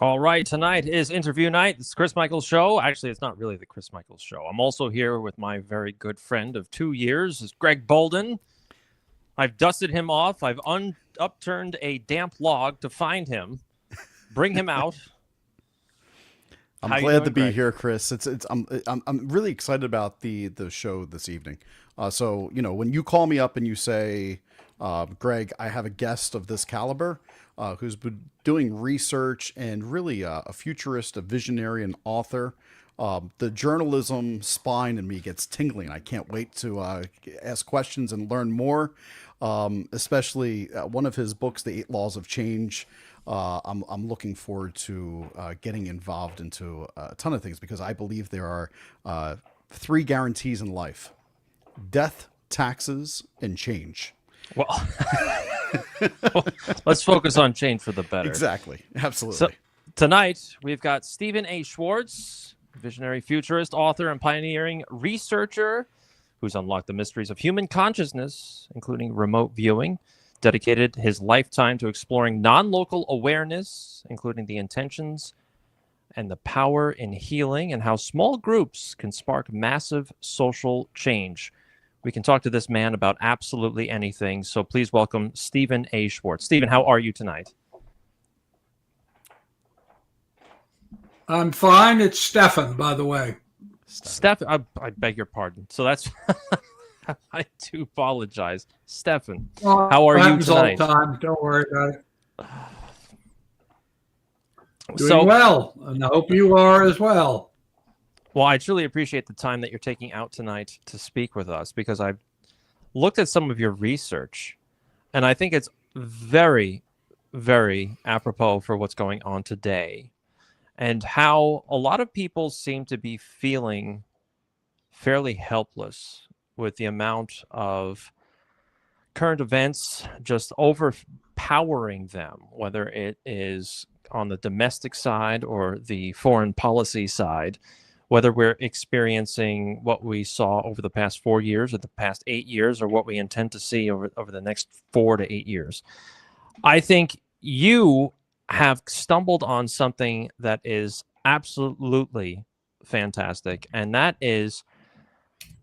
All right, tonight is interview night. It's Chris Michael's show. Actually, it's not really the Chris Michael's show. I'm also here with my very good friend of 2 years, is Greg Bolden. I've dusted him off. I've upturned a damp log to find him, bring him out. I'm glad to be here, Chris. I'm really excited about the show this evening. So when you call me up and you say, Greg, I have a guest of this caliber who's been doing research and really a futurist, a visionary, an author. The journalism spine in me gets tingling. I can't wait to ask questions and learn more. Especially one of his books, The 8 Laws of Change. I'm looking forward to getting involved into a ton of things because I believe there are 3 guarantees in life: death, taxes, and change. Well, let's focus on change for the better. Exactly. Absolutely. So, tonight, we've got Stephan A. Schwartz, visionary futurist, author, and pioneering researcher who's unlocked the mysteries of human consciousness, including remote viewing, dedicated his lifetime to exploring non-local awareness, including the intentions and the power in healing and how small groups can spark massive social change. We can talk to this man about absolutely anything, so please welcome Stephan A. Schwartz. Stephan, how are you tonight? I'm fine. It's Stephan, by the way. Stephan, I beg your pardon. So that's, I do apologize. Stephan, how are you tonight? All the time. Don't worry about it. Doing well, and I hope you are as well. Well, I truly appreciate the time that you're taking out tonight to speak with us because I've looked at some of your research, and I think it's very, very apropos for what's going on today and how a lot of people seem to be feeling fairly helpless with the amount of current events just overpowering them, whether it is on the domestic side or the foreign policy side, whether we're experiencing what we saw over the past 4 years or the past 8 years or what we intend to see over the next 4 to 8 years. I think you have stumbled on something that is absolutely fantastic, and that is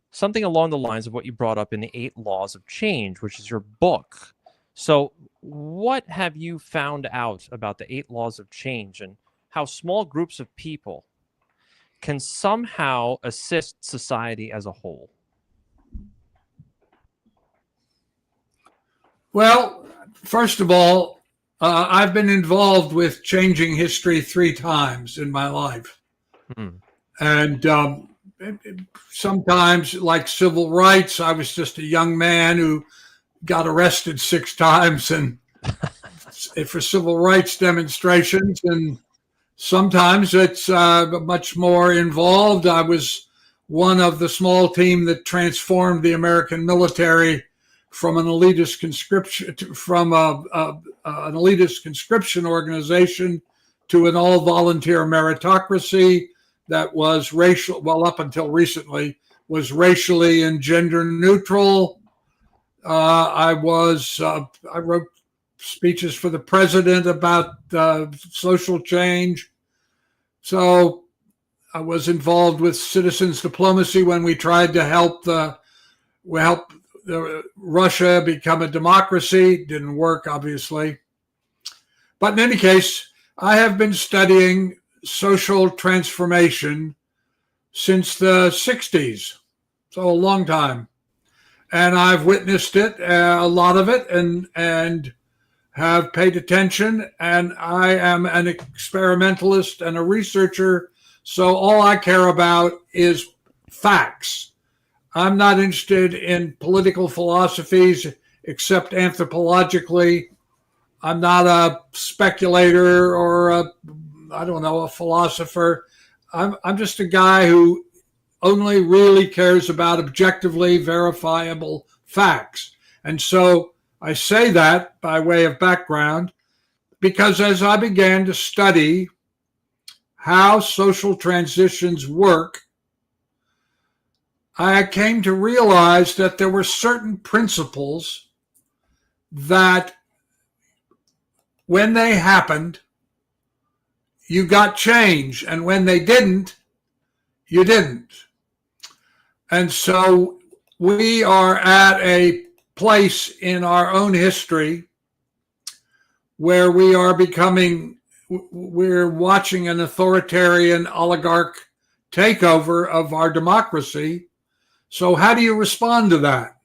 something along the lines of what you brought up in the 8 Laws of Change, which is your book. So what have you found out about the 8 Laws of Change and how small groups of people can somehow assist society as a whole? Well, first of all, I've been involved with changing history 3 times in my life. And sometimes, like civil rights, I was just a young man who got arrested 6 times and for civil rights demonstrations, and sometimes it's much more involved. I was one of the small team that transformed the American military from an elitist conscription organization to an all-volunteer meritocracy that was racial. Well, up until recently, was racially and gender neutral. I wrote speeches for the president about social change. So I was involved with citizens diplomacy when we tried to help Russia become a democracy. Didn't work, obviously. But in any case, I have been studying social transformation since the 60s, so a long time. And I've witnessed it, a lot of it, and have paid attention. And I am an experimentalist and a researcher, so all I care about is facts. I'm not interested in political philosophies except anthropologically. I'm not a speculator or a philosopher. I'm just a guy who only really cares about objectively verifiable facts. And so I say that by way of background because as I began to study how social transitions work, I came to realize that there were certain principles that, when they happened, you got change. And when they didn't, you didn't. And so we are at a place in our own history where we're watching an authoritarian oligarch takeover of our democracy. So how do you respond to that?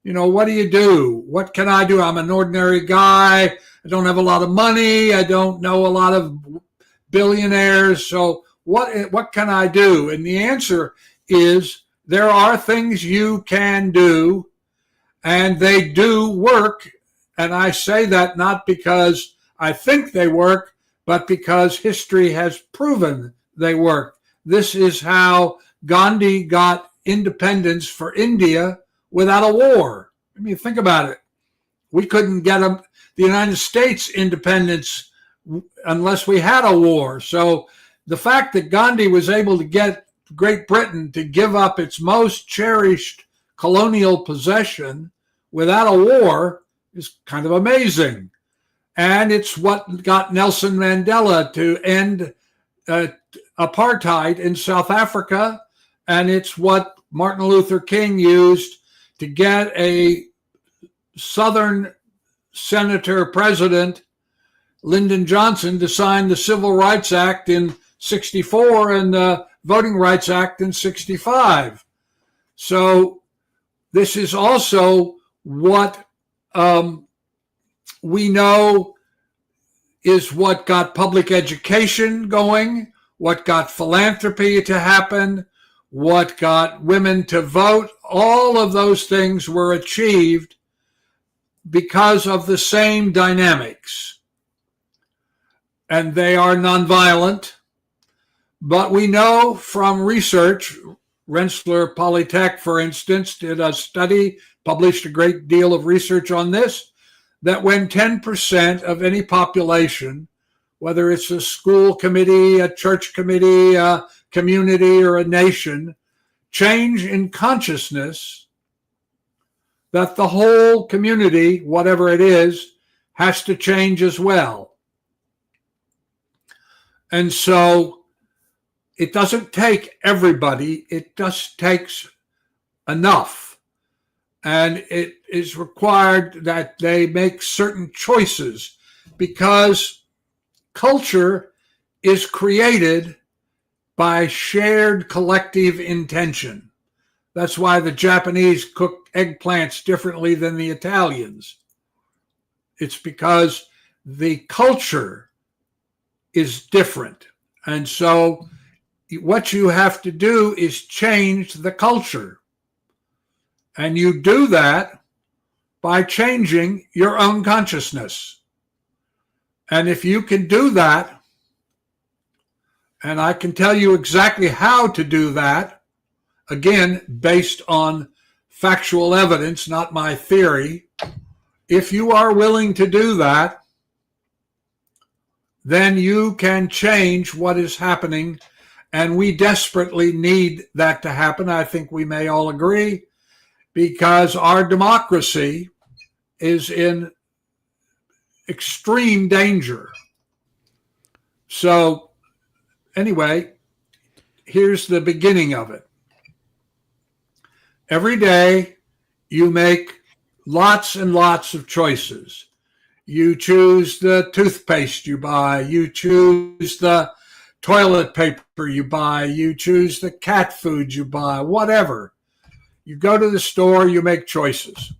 What do you do? What can I do? I'm an ordinary guy. I don't have a lot of money. I don't know a lot of billionaires. So what can I do? And the answer is there are things you can do, and they do work. And I say that not because I think they work, but because history has proven they work. This is how Gandhi got independence for India without a war. I mean, think about it. We couldn't get the United States independence unless we had a war. So the fact that Gandhi was able to get Great Britain to give up its most cherished colonial possession without a war is kind of amazing. And it's what got Nelson Mandela to end apartheid in South Africa. And it's what Martin Luther King used to get a Southern senator president, Lyndon Johnson, to sign the Civil Rights Act in 64 and the Voting Rights Act in 65. So this is also what we know is what got public education going, what got philanthropy to happen, what got women to vote. All of those things were achieved because of the same dynamics. And they are nonviolent. But we know from research, Rensselaer Polytech, for instance, did a study, published a great deal of research on this, that when 10% of any population, whether it's a school committee, a church committee, a community, or a nation, change in consciousness, that the whole community, whatever it is, has to change as well. And so it doesn't take everybody, it just takes enough. And it is required that they make certain choices, because culture is created by shared collective intention. That's why the Japanese cook eggplants differently than the Italians. It's because the culture is different. And so what you have to do is change the culture. And you do that by changing your own consciousness. And if you can do that, and I can tell you exactly how to do that, again, based on factual evidence, not my theory, if you are willing to do that, then you can change what is happening. And we desperately need that to happen. I think we may all agree, because our democracy is in extreme danger. So anyway, here's the beginning of it. Every day you make lots and lots of choices. You choose the toothpaste you buy. You choose the toilet paper you buy. You choose the cat food you buy, whatever. You go to the store, you make choices.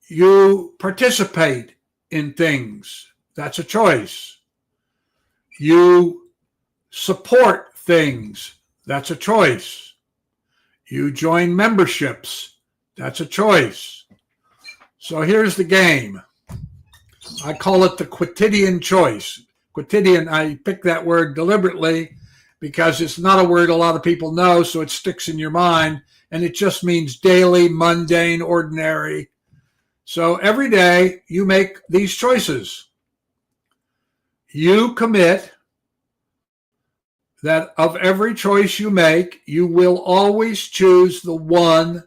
You participate in things. That's a choice. You support things. That's a choice. You join memberships. That's a choice. So here's the game. I call it the quotidian choice. Quotidian, I picked that word deliberately because it's not a word a lot of people know, so it sticks in your mind, and it just means daily, mundane, ordinary. So every day you make these choices. You commit that of every choice you make, you will always choose the one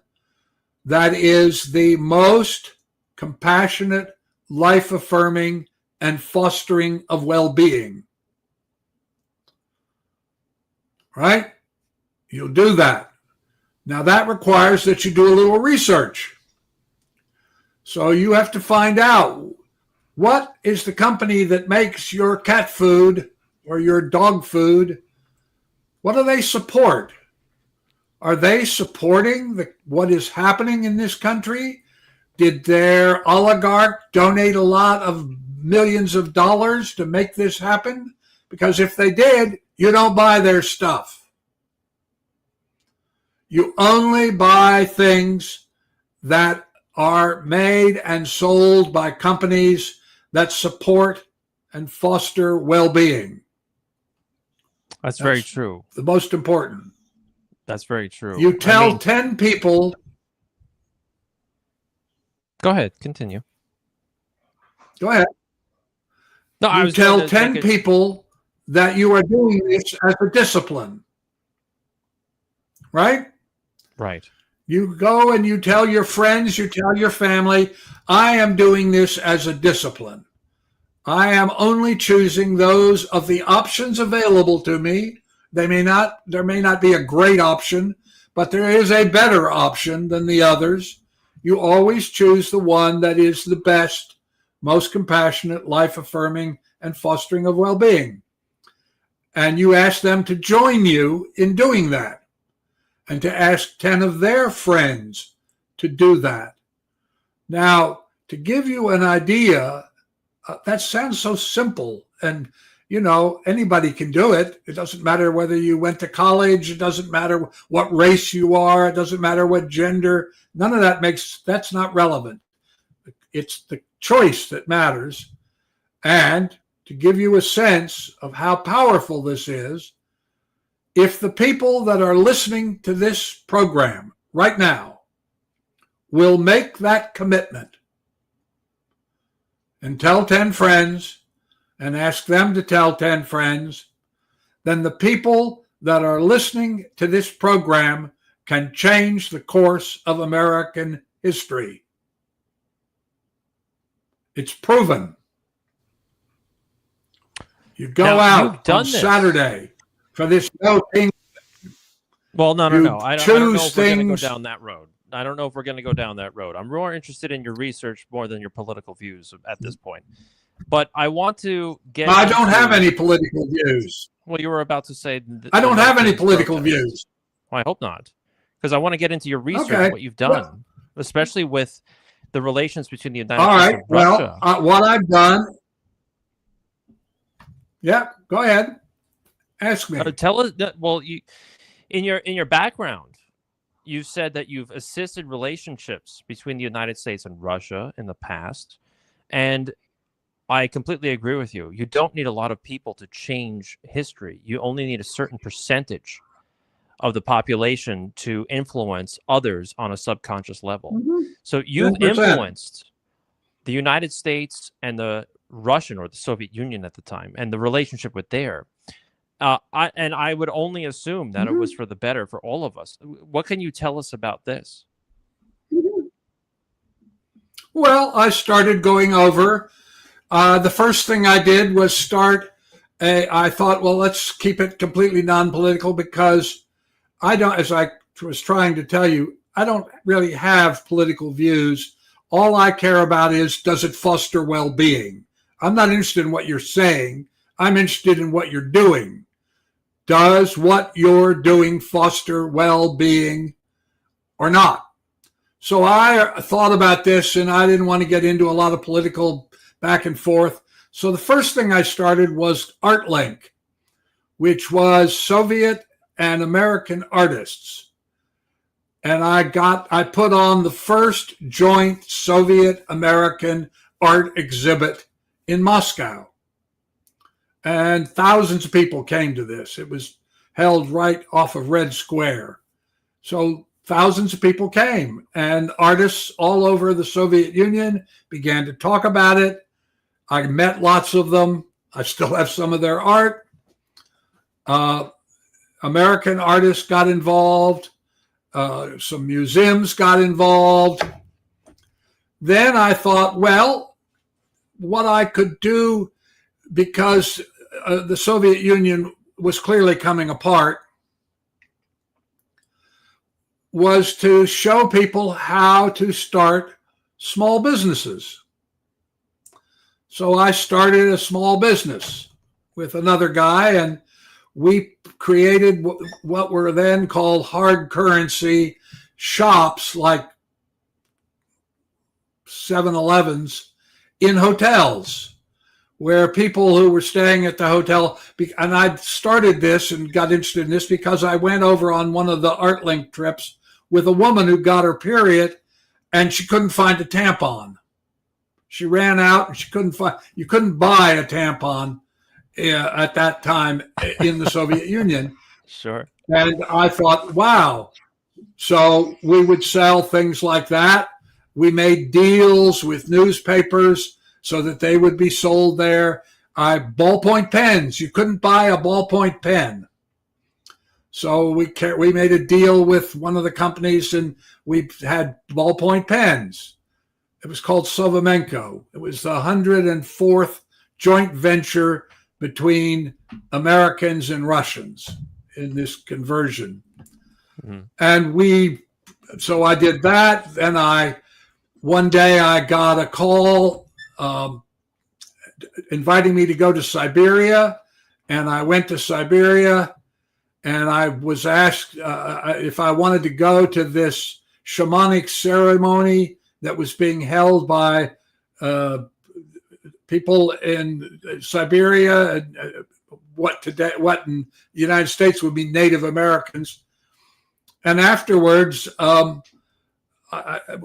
that is the most compassionate, life-affirming, and fostering of well-being. Right? You'll do that. Now that requires that you do a little research. So you have to find out, what is the company that makes your cat food or your dog food? What do they support? Are they supporting what is happening in this country? Did their oligarch donate a lot of millions of dollars to make this happen? Because if they did, you don't buy their stuff. You only buy things that are made and sold by companies that support and foster well-being. That's very true. The most important. That's very true. You tell 10 people. Go ahead, continue. Go ahead. No, you tell 10 people that you are doing this as a discipline. Right? Right. You go and you tell your friends, you tell your family, I am doing this as a discipline. I am only choosing those of the options available to me. There may not be a great option, but there is a better option than the others. You always choose the one that is the best, most compassionate, life-affirming, and fostering of well-being. And you ask them to join you in doing that, and to ask 10 of their friends to do that. Now, to give you an idea, that sounds so simple, and anybody can do it. It doesn't matter whether you went to college. It doesn't matter what race you are. It doesn't matter what gender. None of that's not relevant. It's the choice that matters. And to give you a sense of how powerful this is, if the people that are listening to this program right now will make that commitment and tell 10 friends and ask them to tell 10 friends, then the people that are listening to this program can change the course of American history. It's proven. You go out on Saturday for this thing. Well, no. I don't know if we're going to go down that road. I don't know if we're going to go down that road. I'm more interested in your research more than your political views at this point. But I want to get. I don't have any political views. Well, you were about to say. I don't have any political views. Well, I hope not, because I want to get into your research, what you've done, especially with the relations between the United States and Russia. Well, what I've done. Yeah, go ahead. Ask me. Tell us that. Well, in your background, you said that you've assisted relationships between the United States and Russia in the past, and I completely agree with you. You don't need a lot of people to change history. You only need a certain percentage of the population to influence others on a subconscious level. Mm-hmm. So you've 10%. Influenced the United States and the Russian, or the Soviet Union at the time, and the relationship with there. I would only assume that it was for the better for all of us. What can you tell us about this? Well, I started going over. The first thing I did was I thought, well, let's keep it completely non-political, because as I was trying to tell you, I don't really have political views. All I care about is, does it foster well-being? I'm not interested in what you're saying. I'm interested in what you're doing. Does what you're doing foster well-being or not? So I thought about this, and I didn't want to get into a lot of political back and forth. So the first thing I started was ArtLink, which was Soviet and American artists. And I put on the first joint Soviet-American art exhibit in Moscow. And thousands of people came to this. It was held right off of Red Square. So thousands of people came, and artists all over the Soviet Union began to talk about it. I met lots of them. I still have some of their art. American artists got involved. Some museums got involved. Then I thought, well, what I could do, because the Soviet Union was clearly coming apart, was to show people how to start small businesses. So I started a small business with another guy, and we created what were then called hard currency shops, like 7-Elevens, in hotels, where people who were staying at the hotel, and I started this and got interested in this because I went over on one of the ArtLink trips with a woman who got her period, and she couldn't find a tampon. She ran out, and you couldn't buy a tampon at that time in the Soviet Union. Sure. And I thought, wow. So we would sell things like that. We made deals with newspapers so that they would be sold there. Ballpoint pens. You couldn't buy a ballpoint pen. So we made a deal with one of the companies, and we had ballpoint pens. It was called Sovomenko. It was the 104th joint venture between Americans and Russians in this conversion. Mm-hmm. And so I did that. And one day I got a call inviting me to go to Siberia. And I went to Siberia, and I was asked if I wanted to go to this shamanic ceremony that was being held by people in Siberia, what in the United States would be Native Americans. And afterwards,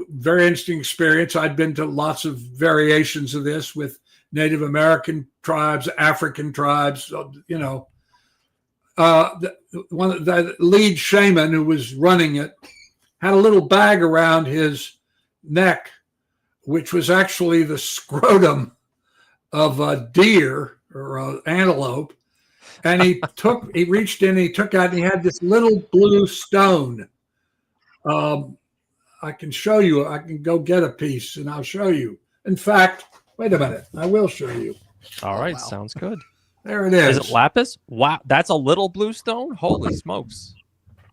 very interesting experience. I'd been to lots of variations of this with Native American tribes, African tribes, the lead shaman who was running it had a little bag around his neck, which was actually the scrotum of a deer or an antelope. And he reached in, he took out, and he had this little blue stone. I can show you. I can go get a piece and I'll show you. In fact, wait a minute. I will show you. All right. Wow. Sounds good. There it is. Is it lapis? Wow. That's a little blue stone? Holy smokes.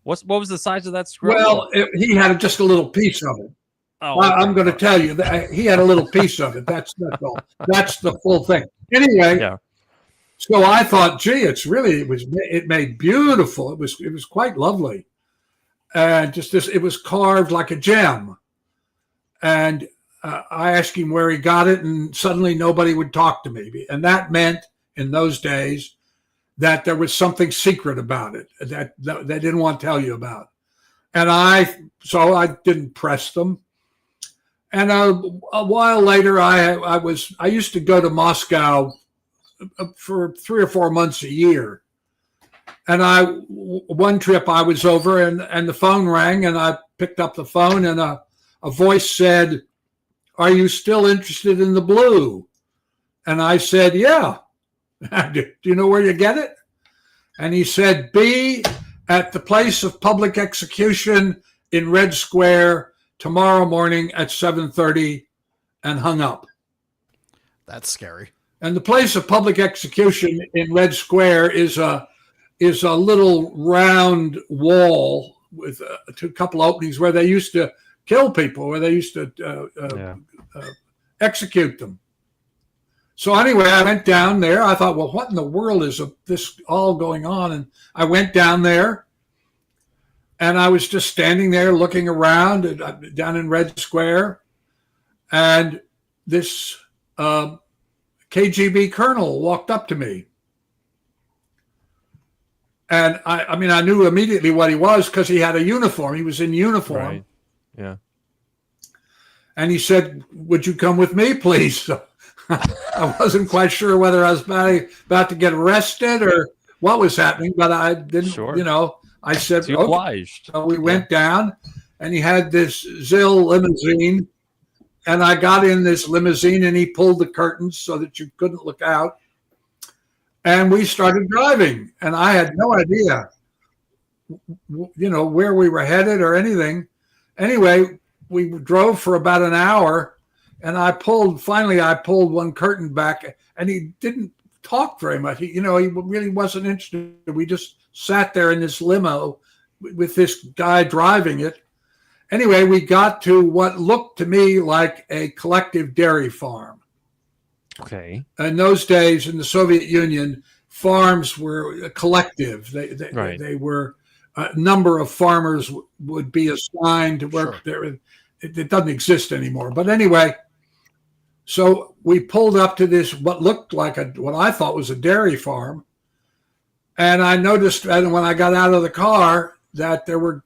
What was the size of that scroll? Well, he had just a little piece of it. Oh, I'm going to tell you that he had a little piece of it. That's all. That's the full thing. Anyway. Yeah. So I thought, gee, it made beautiful. It was quite lovely. And it was carved like a gem. And I asked him where he got it, and suddenly nobody would talk to me. And that meant in those days that there was something secret about it that they didn't want to tell you about. And so I didn't press them. And a while later, I used to go to Moscow for 3 or 4 months a year. And one trip I was over, and the phone rang, and I picked up the phone, and a voice said, "Are you still interested in the blue?" And I said, "Yeah." "Do you know where you get it?" And he said, "Be at the place of public execution in Red Square tomorrow morning at 7:30, and hung up. That's scary. And the place of public execution in Red Square is a little round wall with a couple of openings where they used to kill people, where they used to execute them. So anyway, I went down there. I thought, well, what in the world is this all going on? And I went down there, and I was just standing there looking around down in Red Square, and this KGB colonel walked up to me. And I mean, I knew immediately what he was because he had a uniform. He was in uniform. Right. Yeah. And he said, "Would you come with me, please?" So I wasn't quite sure whether I was about to get arrested or what was happening, but I didn't, I said, "Okay." Obliged. So we went down, and he had this Zill limousine, and I got in this limousine, and he pulled the curtains so that you couldn't look out. And we started driving, and I had no idea, where we were headed or anything. Anyway, we drove for about an hour, And finally I pulled one curtain back, and he didn't talk very much. He really wasn't interested. We just sat there in this limo with this guy driving it. Anyway, we got to what looked to me like a collective dairy farm. Okay. In those days in the Soviet Union, farms were a collective. They were, a number of farmers would be assigned to work there. It doesn't exist anymore. But anyway, so we pulled up to this, what looked like what I thought was a dairy farm. And I noticed when I got out of the car that there were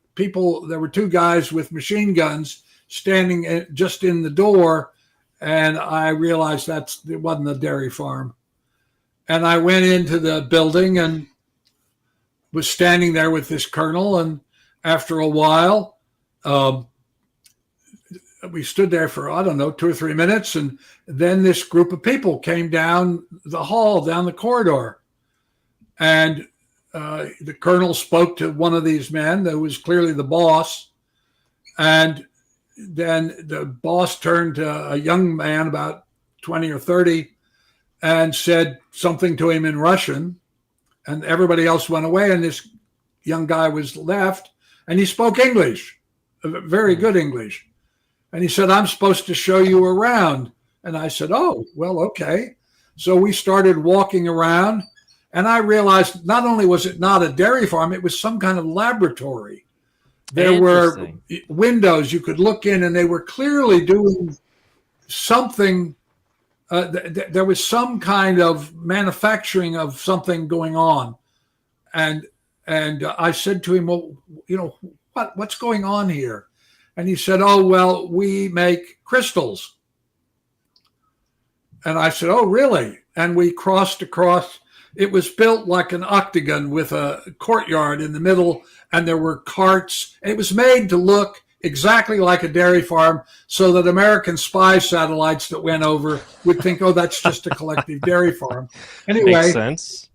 two guys with machine guns standing just in the door. And I realized it wasn't a dairy farm. And I went into the building and was standing there with this colonel. And after a while, we stood there for, 2 or 3 minutes. And then this group of people came down the hall, down the corridor. And the colonel spoke to one of these men that was clearly the boss. And then the boss turned to a young man about 20 or 30 and said something to him in Russian. And everybody else went away. And this young guy was left. And he spoke English, very good English. And he said, "I'm supposed to show you around." And I said, "Oh, well, okay." So we started walking around. And I realized not only was it not a dairy farm, it was some kind of laboratory. There were windows you could look in, and they were clearly doing something. There was some kind of manufacturing of something going on. And I said to him, "Well, what's going on here?" And he said, "Oh, well, we make crystals." And I said, "Oh, really?" And we crossed across. It was built like an octagon with a courtyard in the middle, and there were carts. It was made to look exactly like a dairy farm, so that American spy satellites that went over would think, "Oh, that's just a collective dairy farm." Anyway, makes sense.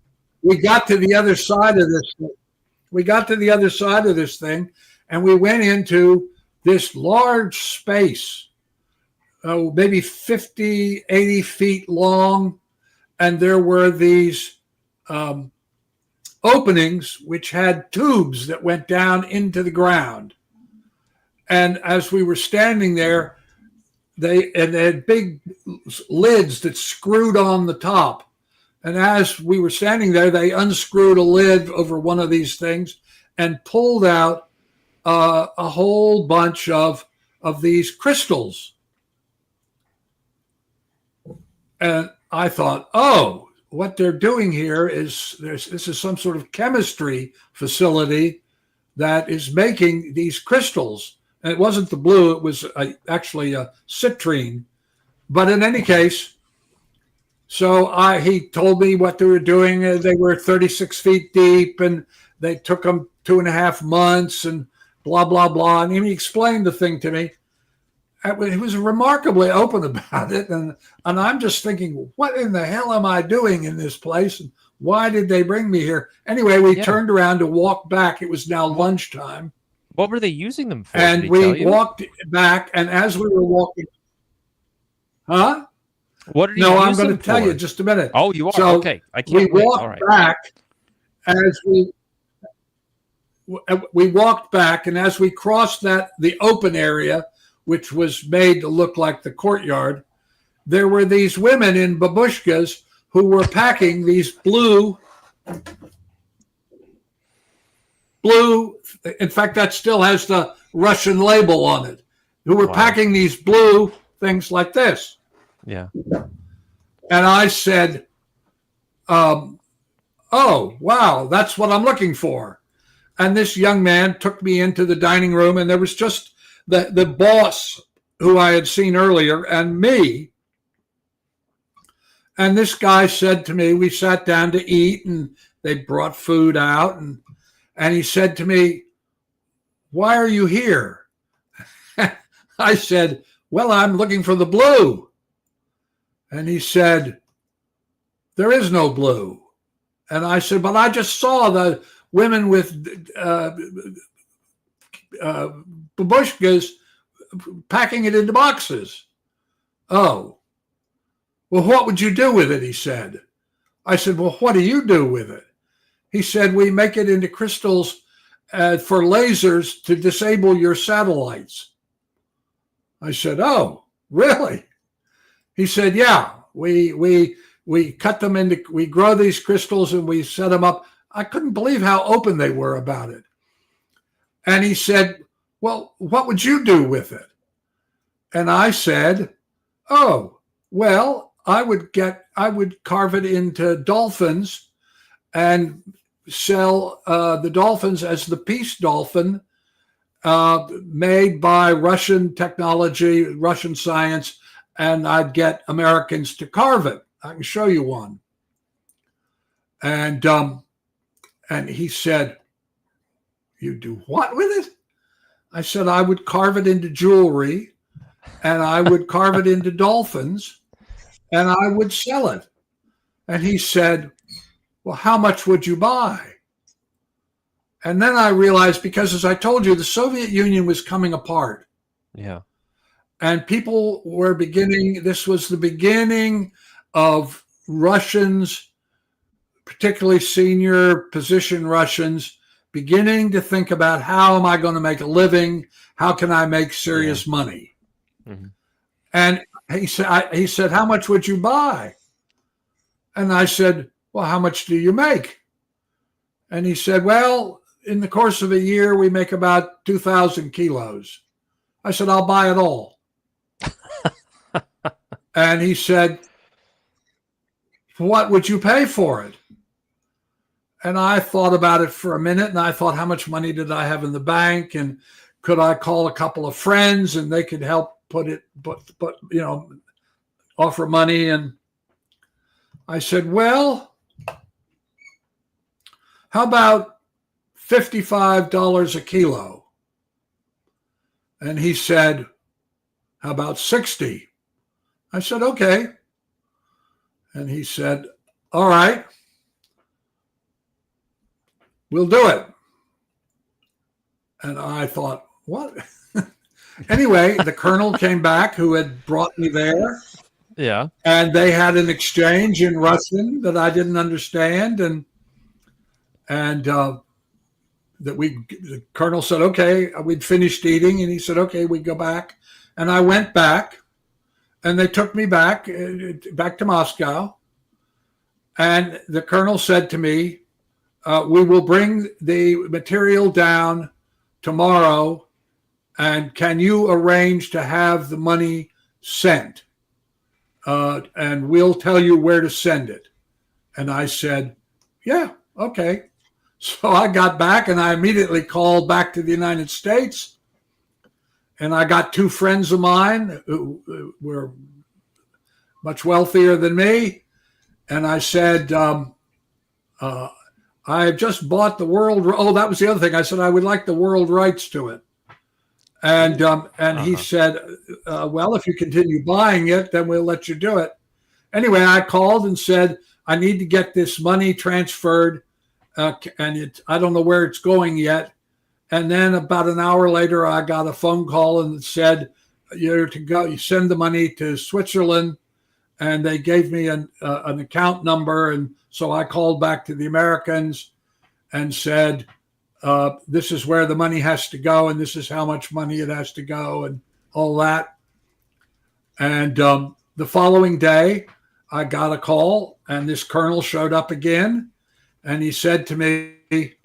We got to the other side of this. Thing, and we went into this large space, maybe 50, 80 feet long, and there were these openings which had tubes that went down into the ground. And as we were standing there, they had big lids that screwed on the top. And as we were standing there, they unscrewed a lid over one of these things and pulled out a whole bunch of these crystals. And I thought, oh, what they're doing here is this is some sort of chemistry facility that is making these crystals. And it wasn't the blue, it was actually a citrine. But in any case, so he told me what they were doing. They were 36 feet deep, and they took them 2.5 months, and blah, blah, blah. And he explained the thing to me. He was remarkably open about it. And I'm just thinking, what in the hell am I doing in this place? And why did they bring me here? Anyway, we turned around to walk back. It was now lunchtime. What were they using them for? And we walked back. And as we were walking, huh? What did he No, use I'm going them to tell for? you just a minute. Oh, you are? So okay. I can't we wait. walked All right. back as we walked back, and as we crossed the open area, which was made to look like the courtyard, there were these women in babushkas who were packing these blue, in fact, that still has the Russian label on it, who were packing these blue things like this. Yeah. And I said, "Oh, wow, that's what I'm looking for." And this young man took me into the dining room, and there was just the boss who I had seen earlier and me. And this guy said to me, we sat down to eat, and they brought food out, and he said to me, "Why are you here?" I said, "Well, I'm looking for the blue." And he said, "There is no blue." And I said, "But I just saw the women with babushkas packing it into boxes." Oh, well, what would you do with it? He said. I said, well, what do you do with it? He said, we make it into crystals for lasers to disable your satellites. I said, oh, really? He said, yeah, we cut them into, we grow these crystals and we set them up. I couldn't believe how open they were about it. And he said, well, what would you do with it? And I said, oh, well, I would carve it into dolphins and sell the dolphins as the peace dolphin made by Russian technology, Russian science, and I'd get Americans to carve it. I can show you one. And he said, you do what with it? I said, I would carve it into jewelry and I would carve it into dolphins and I would sell it. And he said, well, how much would you buy? And then I realized, because as I told you, the Soviet Union was coming apart. Yeah. And people were beginning, this was the beginning of Russians, particularly senior position Russians, beginning to think about, how am I going to make a living? How can I make serious money? Mm-hmm. And he said, how much would you buy? And I said, well, how much do you make? And he said, well, in the course of a year, we make about 2,000 kilos. I said, I'll buy it all. And he said, what would you pay for it? And I thought about it for a minute, and I thought, how much money did I have in the bank? And could I call a couple of friends and they could help offer money? And I said, well, how about $55 a kilo? And he said, how about 60? I said, okay. And he said, all right, we'll do it. And I thought, what? Anyway, the colonel came back who had brought me there. Yeah. And they had an exchange in Russian that I didn't understand. And the colonel said, okay, we'd finished eating. And he said, okay, we go back. And I went back, and they took me back to Moscow. And the colonel said to me, we will bring the material down tomorrow, and can you arrange to have the money sent? And we'll tell you where to send it. And I said, yeah, okay. So I got back, and I immediately called back to the United States. And I got two friends of mine who were much wealthier than me. And I said, I have just bought the world. Oh, that was the other thing. I said, I would like the world rights to it. And he said, well, if you continue buying it, then we'll let you do it. Anyway, I called and said, I need to get this money transferred. And I don't know where it's going yet. And then about an hour later, I got a phone call and it said, you're to go, you send the money to Switzerland. And they gave me an account number. And so I called back to the Americans and said, this is where the money has to go, and this is how much money it has to go, and all that. And the following day, I got a call, and this colonel showed up again. And he said to me,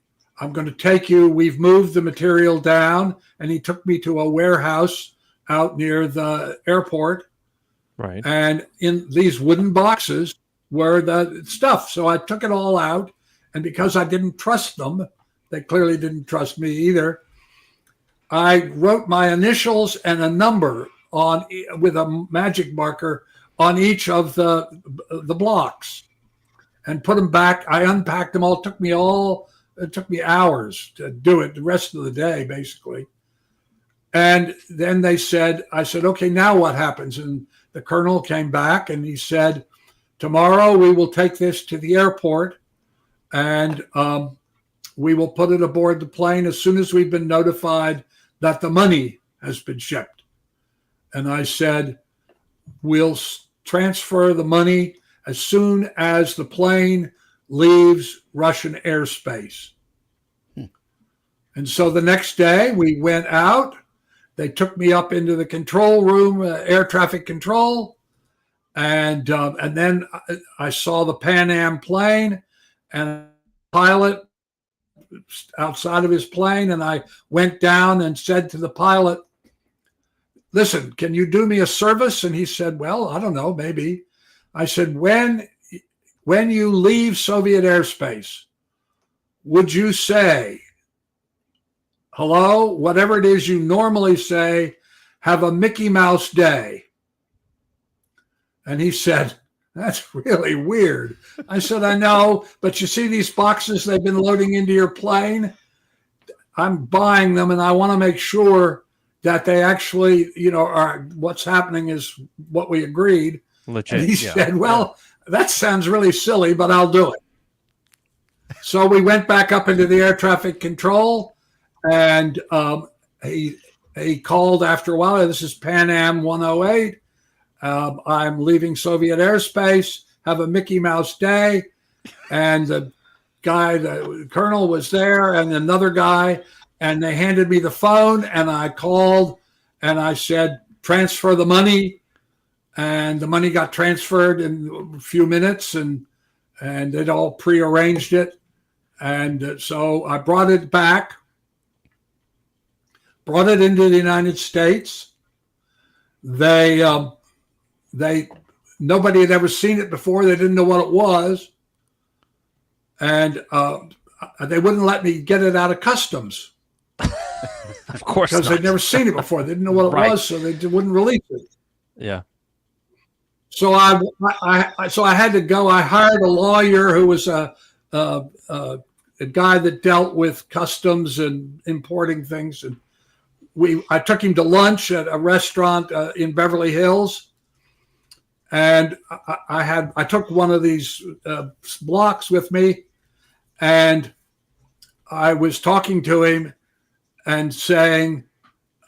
I'm going to take you. We've moved the material down. And he took me to a warehouse out near the airport. Right. And in these wooden boxes were the stuff. So I took it all out. And because I didn't trust them, they clearly didn't trust me either, I wrote my initials and a number on with a magic marker on each of the blocks and put them back. I unpacked them all. It took me hours to do it, the rest of the day, basically. And then I said, okay, now what happens? And the colonel came back and he said, tomorrow we will take this to the airport and we will put it aboard the plane as soon as we've been notified that the money has been shipped. And I said, we'll transfer the money as soon as the plane leaves Russian airspace. And so the next day we went out. They took me up into the control room, air traffic control. And then I saw the Pan Am plane and a pilot outside of his plane. And I went down and said to the pilot, listen, can you do me a service? And he said, well, I don't know, maybe. I said, when you leave Soviet airspace, would you say, hello, whatever it is you normally say, have a Mickey Mouse day? And he said, that's really weird. I said, I know, but you see these boxes they've been loading into your plane? I'm buying them, and I want to make sure that they actually, are what's happening is what we agreed. Legit, and he said, well, that sounds really silly, but I'll do it. So we went back up into the air traffic control, and he called after a while. This is Pan Am 108. I'm leaving Soviet airspace. Have a Mickey Mouse day. And the colonel was there, and another guy, and they handed me the phone, and I called, and I said, transfer the money. And the money got transferred in a few minutes, and they'd all prearranged it. And so I brought it back, brought it into the United States. Nobody had ever seen it before. They didn't know what it was. And they wouldn't let me get it out of customs. Of course, because they'd never seen it before. They didn't know what it was, so they wouldn't release it. Yeah. So I had to go. I hired a lawyer who was a guy that dealt with customs and importing things, and I took him to lunch at a restaurant in Beverly Hills, and I took one of these blocks with me, and I was talking to him and saying,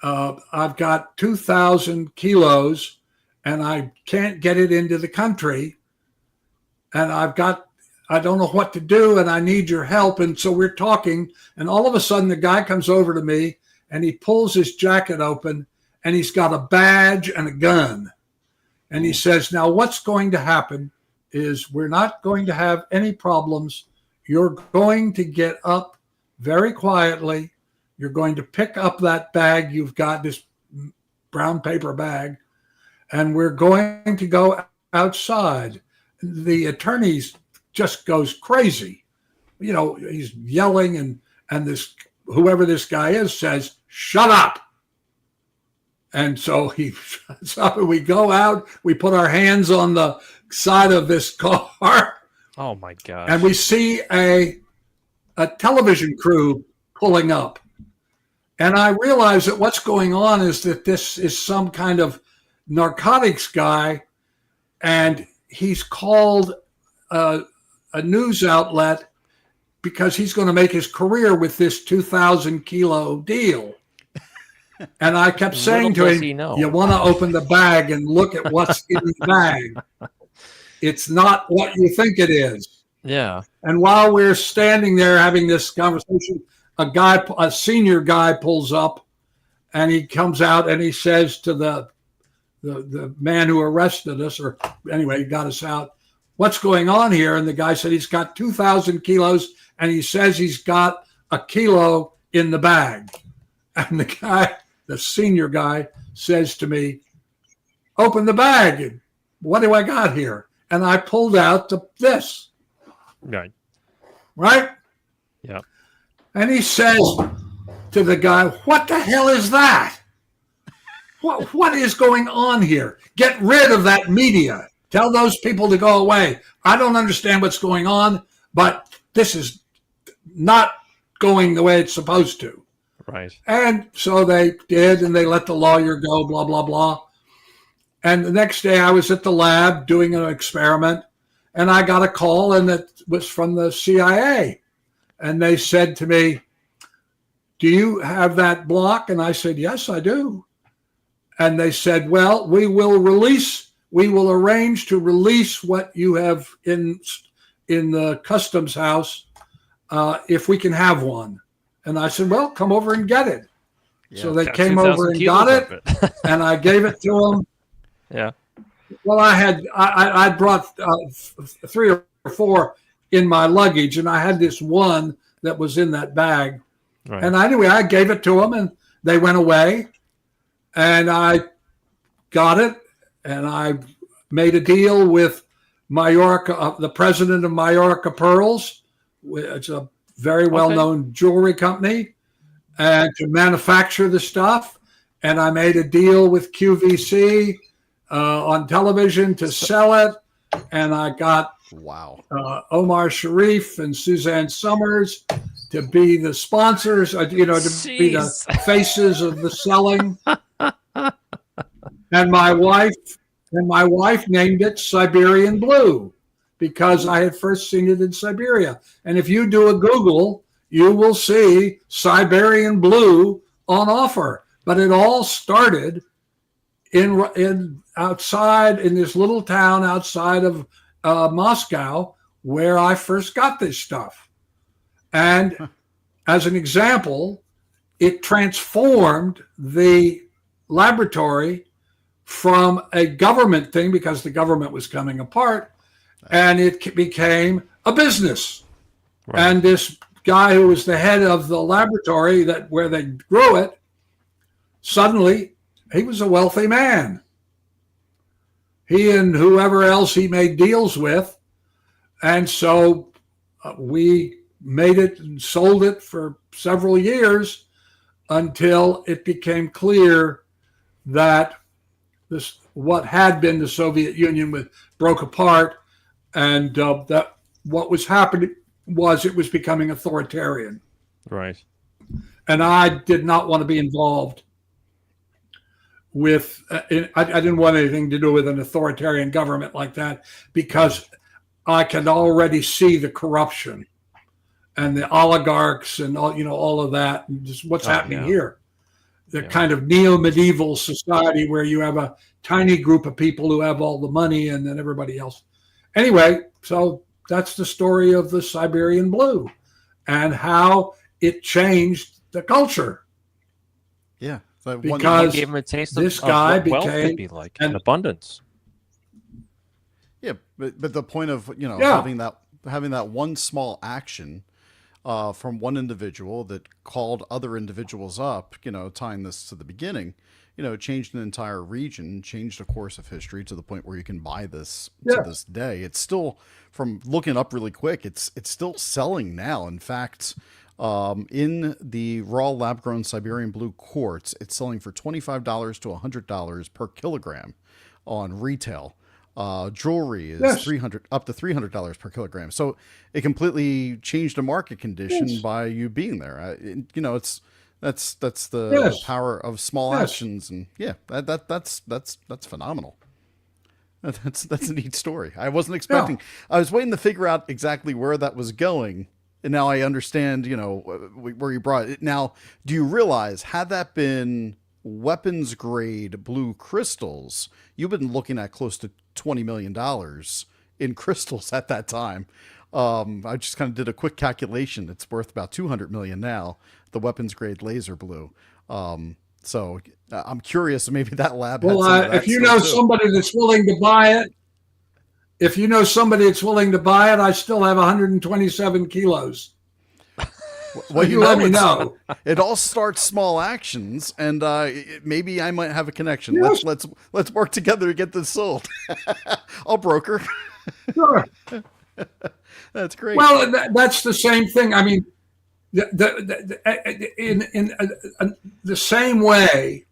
I've got 2,000 kilos and I can't get it into the country, and I don't know what to do, and I need your help. And so we're talking, and all of a sudden the guy comes over to me and he pulls his jacket open, and he's got a badge and a gun. And he says, now what's going to happen is we're not going to have any problems. You're going to get up very quietly. You're going to pick up that bag. You've got this brown paper bag, and we're going to go outside. The attorney just goes crazy. He's yelling, and this whoever this guy is says, shut up. And so he shuts up, and we go out. We put our hands on the side of this car. Oh, my God. And we see a television crew pulling up. And I realize that what's going on is that this is some kind of narcotics guy, and he's called a news outlet because he's going to make his career with this 2,000 kilo deal. And I kept saying to him, you want to open the bag and look at what's in the bag. It's not what you think it is. Yeah. And while we're standing there having this conversation, a senior guy pulls up, and he comes out and he says to the man who arrested us, or anyway, he got us out, what's going on here? And the guy said he's got 2,000 kilos, and he says he's got a kilo in the bag. And the senior guy says to me, open the bag. What do I got here? And I pulled out this. Right. Right? Yeah. And he says to the guy, what the hell is that? What is going on here? Get rid of that media. Tell those people to go away. I don't understand what's going on, but this is not going the way it's supposed to. Right. And so they did, and they let the lawyer go, blah, blah, blah. And the next day I was at the lab doing an experiment, and I got a call, and it was from the CIA. And they said to me, do you have that block? And I said, yes, I do. And they said, well, we will release we will arrange to release what you have in the customs house if we can have one. And I said, well, come over and get it. Yeah, so they came over and got it, and I gave it to them. Yeah. Well, I brought 3 or 4 in my luggage, and I had this one that was in that bag. Right. And anyway, I gave it to them, and they went away, and I got it, and I made a deal with Mallorca, the president of Mallorca Pearls. It's a very well-known jewelry company, and to manufacture the stuff. And I made a deal with QVC on television to sell it. And I got Omar Sharif and Suzanne Summers to be the sponsors, to be the faces of the selling. And my wife named it Siberian Blue because I had first seen it in Siberia. And if you do a Google, you will see Siberian Blue on offer. But it all started in outside in this little town outside of Moscow, where I first got this stuff. And as an example, it transformed the laboratory from a government thing because the government was coming apart, and it became a business. Right. And this guy who was the head of the laboratory where they grew it, suddenly he was a wealthy man. He and whoever else he made deals with. And so we made it and sold it for several years until it became clear that what had been the Soviet Union broke apart, and that what was happening was it was becoming authoritarian. Right. And I did not want to be involved with, I didn't want anything to do with an authoritarian government like that, because I could already see the corruption and the oligarchs and all of that, and just what's happening here. The kind of neo-medieval society where you have a tiny group of people who have all the money and then everybody else. Anyway, so that's the story of the Siberian Blue and how it changed the culture. Yeah. So because gave him a taste this guy of what became wealth could be like, an abundance. Yeah, but the point of having that one small action from one individual that called other individuals up, tying this to the beginning, changed an entire region, changed the course of history to the point where you can buy this to this day. It's still, from looking up really quick, it's still selling now. In fact, in the raw lab-grown Siberian Blue quartz, it's selling for $25 to $100 per kilogram on retail. Jewelry is up to $300 per kilogram. So it completely changed the market condition by you being there. That's the power of small actions, and that's phenomenal. That's a neat story. I wasn't expecting. I was waiting to figure out exactly where that was going, and now I understand. Where you brought it. Now, do you realize, had that been weapons grade blue crystals, you've been looking at close to $20 million in crystals at that time. I just kind of did a quick calculation. It's worth about 200 million now, the weapons grade laser blue. So I'm curious, maybe that lab. Well, if you know somebody that's willing to buy it, I still have 127 kilos. Well, let me know. It all starts small actions, and maybe I might have a connection. Yes. Let's work together to get this sold. I'll broker. Sure. That's great. Well, that's the same thing. I mean, in the same way,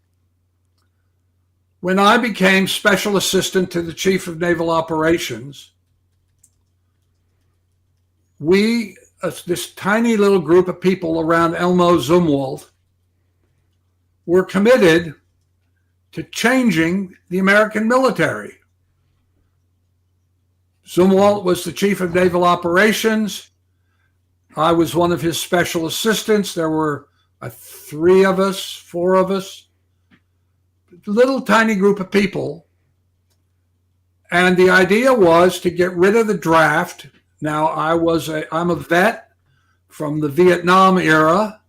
when I became special assistant to the chief of naval operations, this tiny little group of people around Elmo Zumwalt were committed to changing the American military. Zumwalt was the chief of naval operations. I was one of his special assistants. There were 4 of us, little tiny group of people And the idea was to get rid of the draft. Now, I'm a vet from the Vietnam era,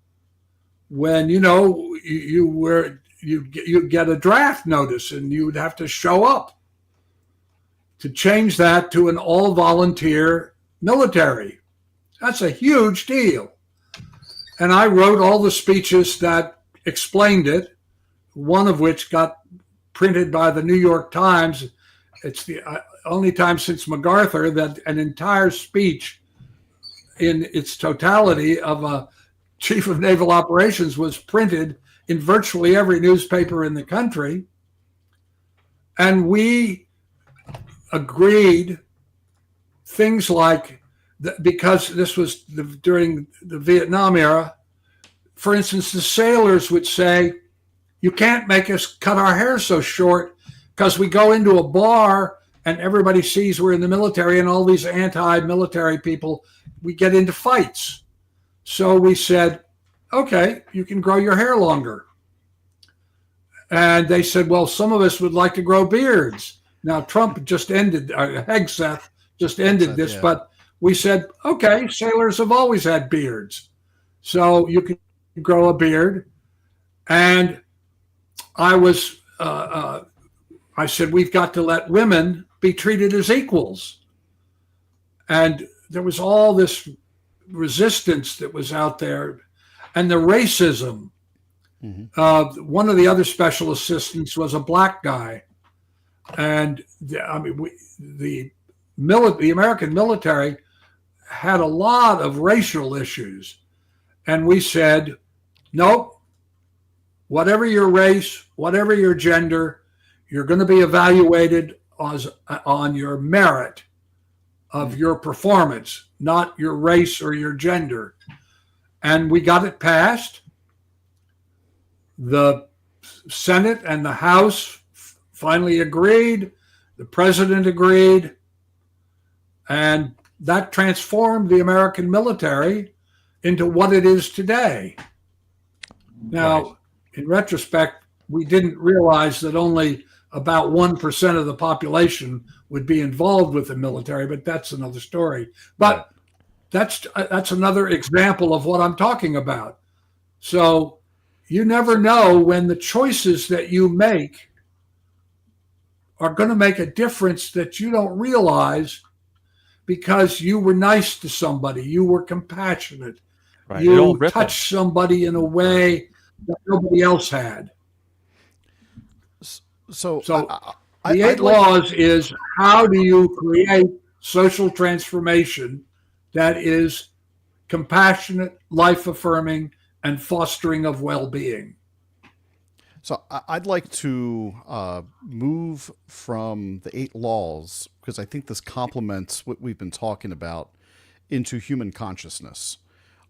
when you get a draft notice and you would have to show up. To change that to an all volunteer military, that's a huge deal. And I wrote all the speeches that explained it, one of which got printed by the New York Times. It's the only time since MacArthur that an entire speech in its totality of a chief of naval operations was printed in virtually every newspaper in the country. And we agreed things like, because this was during the Vietnam era, for instance, the sailors would say, you can't make us cut our hair so short, because we go into a bar and everybody sees we're in the military, and all these anti-military people, we get into fights. So we said, okay, you can grow your hair longer. And they said, well, some of us would like to grow beards. Now, Trump just ended, Hegseth just ended this, yeah. But we said, okay, sailors have always had beards, so you can grow a beard. And I said, we've got to let women be treated as equals. And there was all this resistance that was out there, and the racism. Mm-hmm. One of the other special assistants was a black guy. And the American military had a lot of racial issues. And we said, nope, whatever your race, whatever your gender, you're going to be evaluated on your merit of your performance, not your race or your gender. And we got it passed. The Senate and the House finally agreed. The president agreed. And that transformed the American military into what it is today. Now, right. In retrospect, we didn't realize that only about 1% of the population would be involved with the military, but that's another story. But that's another example of what I'm talking about. So you never know when the choices that you make are going to make a difference that you don't realize, because you were nice to somebody, you were compassionate, right. You touched somebody in a way that nobody else had. So the 8 laws is, how do you create social transformation that is compassionate, life-affirming, and fostering of well-being? So I'd like to move from the 8 laws, because I think this complements what we've been talking about, into human consciousness,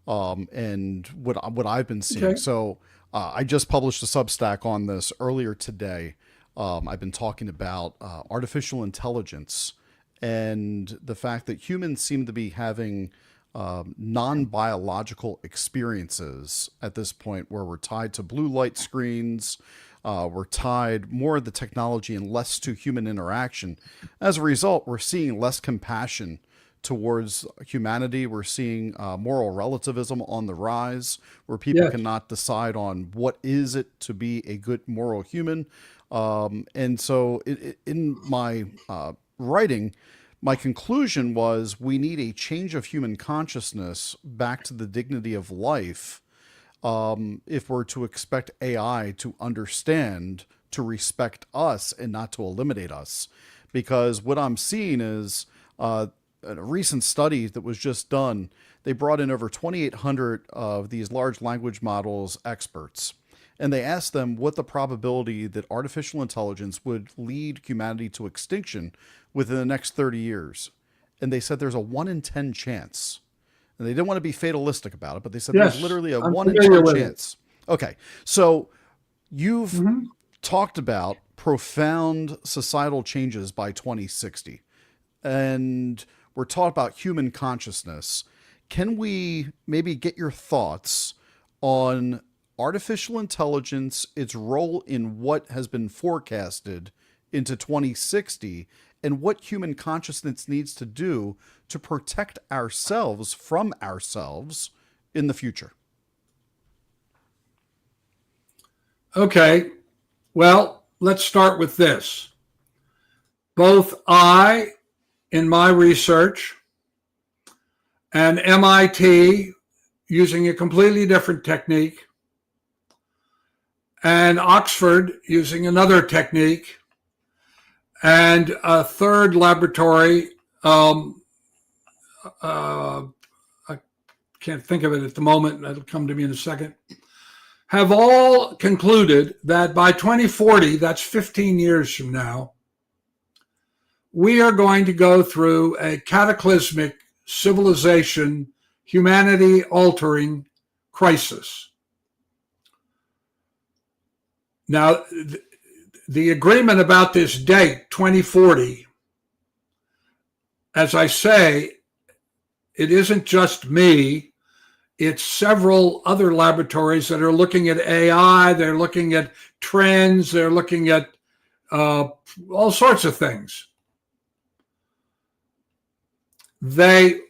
and what I've been seeing. Okay. So I just published a Substack on this earlier today. I've been talking about artificial intelligence and the fact that humans seem to be having non-biological experiences at this point, where we're tied to blue light screens, we're tied more to the technology and less to human interaction. As a result, we're seeing less compassion towards humanity. We're seeing moral relativism on the rise, where people cannot decide on what is it to be a good moral human. And so in my writing, my conclusion was, we need a change of human consciousness back to the dignity of life, if we're to expect AI to understand, to respect us, and not to eliminate us. Because what I'm seeing is a recent study that was just done. They brought in over 2,800 of these large language models experts, and they asked them what the probability that artificial intelligence would lead humanity to extinction within the next 30 years. And they said there's a 1 in 10 chance. And they didn't want to be fatalistic about it, but they said there's literally a 1 in 10 chance. Okay. So you've talked about profound societal changes by 2060. And we're taught about human consciousness. Can we maybe get your thoughts on artificial intelligence, its role in what has been forecasted into 2060, and what human consciousness needs to do to protect ourselves from ourselves in the future. Okay, well, let's start with this. Both I, in my research, and MIT, using a completely different technique, and Oxford, using another technique, and a third laboratory, I can't think of it at the moment, it'll come to me in a second, have all concluded that by 2040, that's 15 years from now, we are going to go through a cataclysmic civilization, humanity-altering crisis. Now, the agreement about this date, 2040, as I say, it isn't just me. It's several other laboratories that are looking at AI. They're looking at trends. They're looking at all sorts of things. It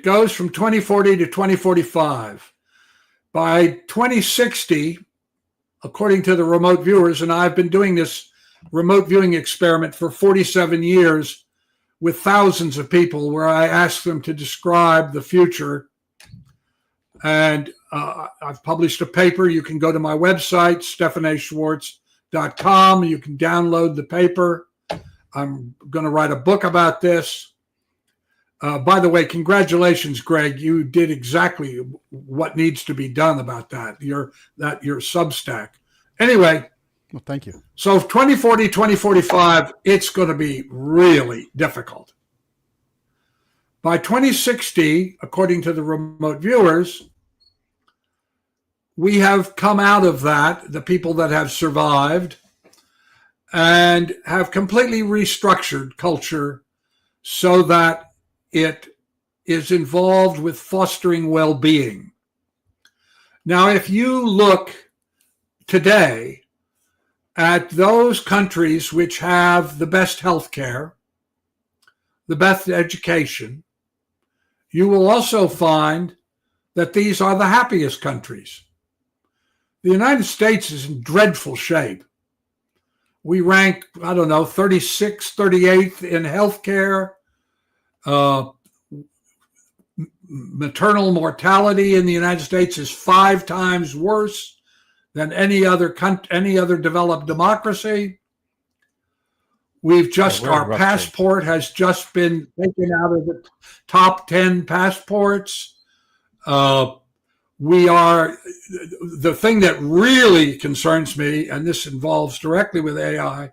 goes from 2040 to 2045. By 2060, according to the remote viewers, and I've been doing this remote viewing experiment for 47 years with thousands of people, where I ask them to describe the future. And I've published a paper. You can go to my website, StephanASchwartz.com. You can download the paper. I'm going to write a book about this. By the way, congratulations, Greg. You did exactly what needs to be done about that. Your Substack. Anyway. Well, thank you. So 2040, 2045, it's going to be really difficult. By 2060, according to the remote viewers, we have come out of that, the people that have survived, and have completely restructured culture so that it is involved with fostering well-being. Now, if you look today at those countries which have the best healthcare, the best education, you will also find that these are the happiest countries. The United States is in dreadful shape. We rank, 36th, 38th in healthcare. Maternal mortality in the United States is 5 times worse than any other developed democracy. Our passport has just been taken out of the top 10 passports. The thing that really concerns me, and this involves directly with AI,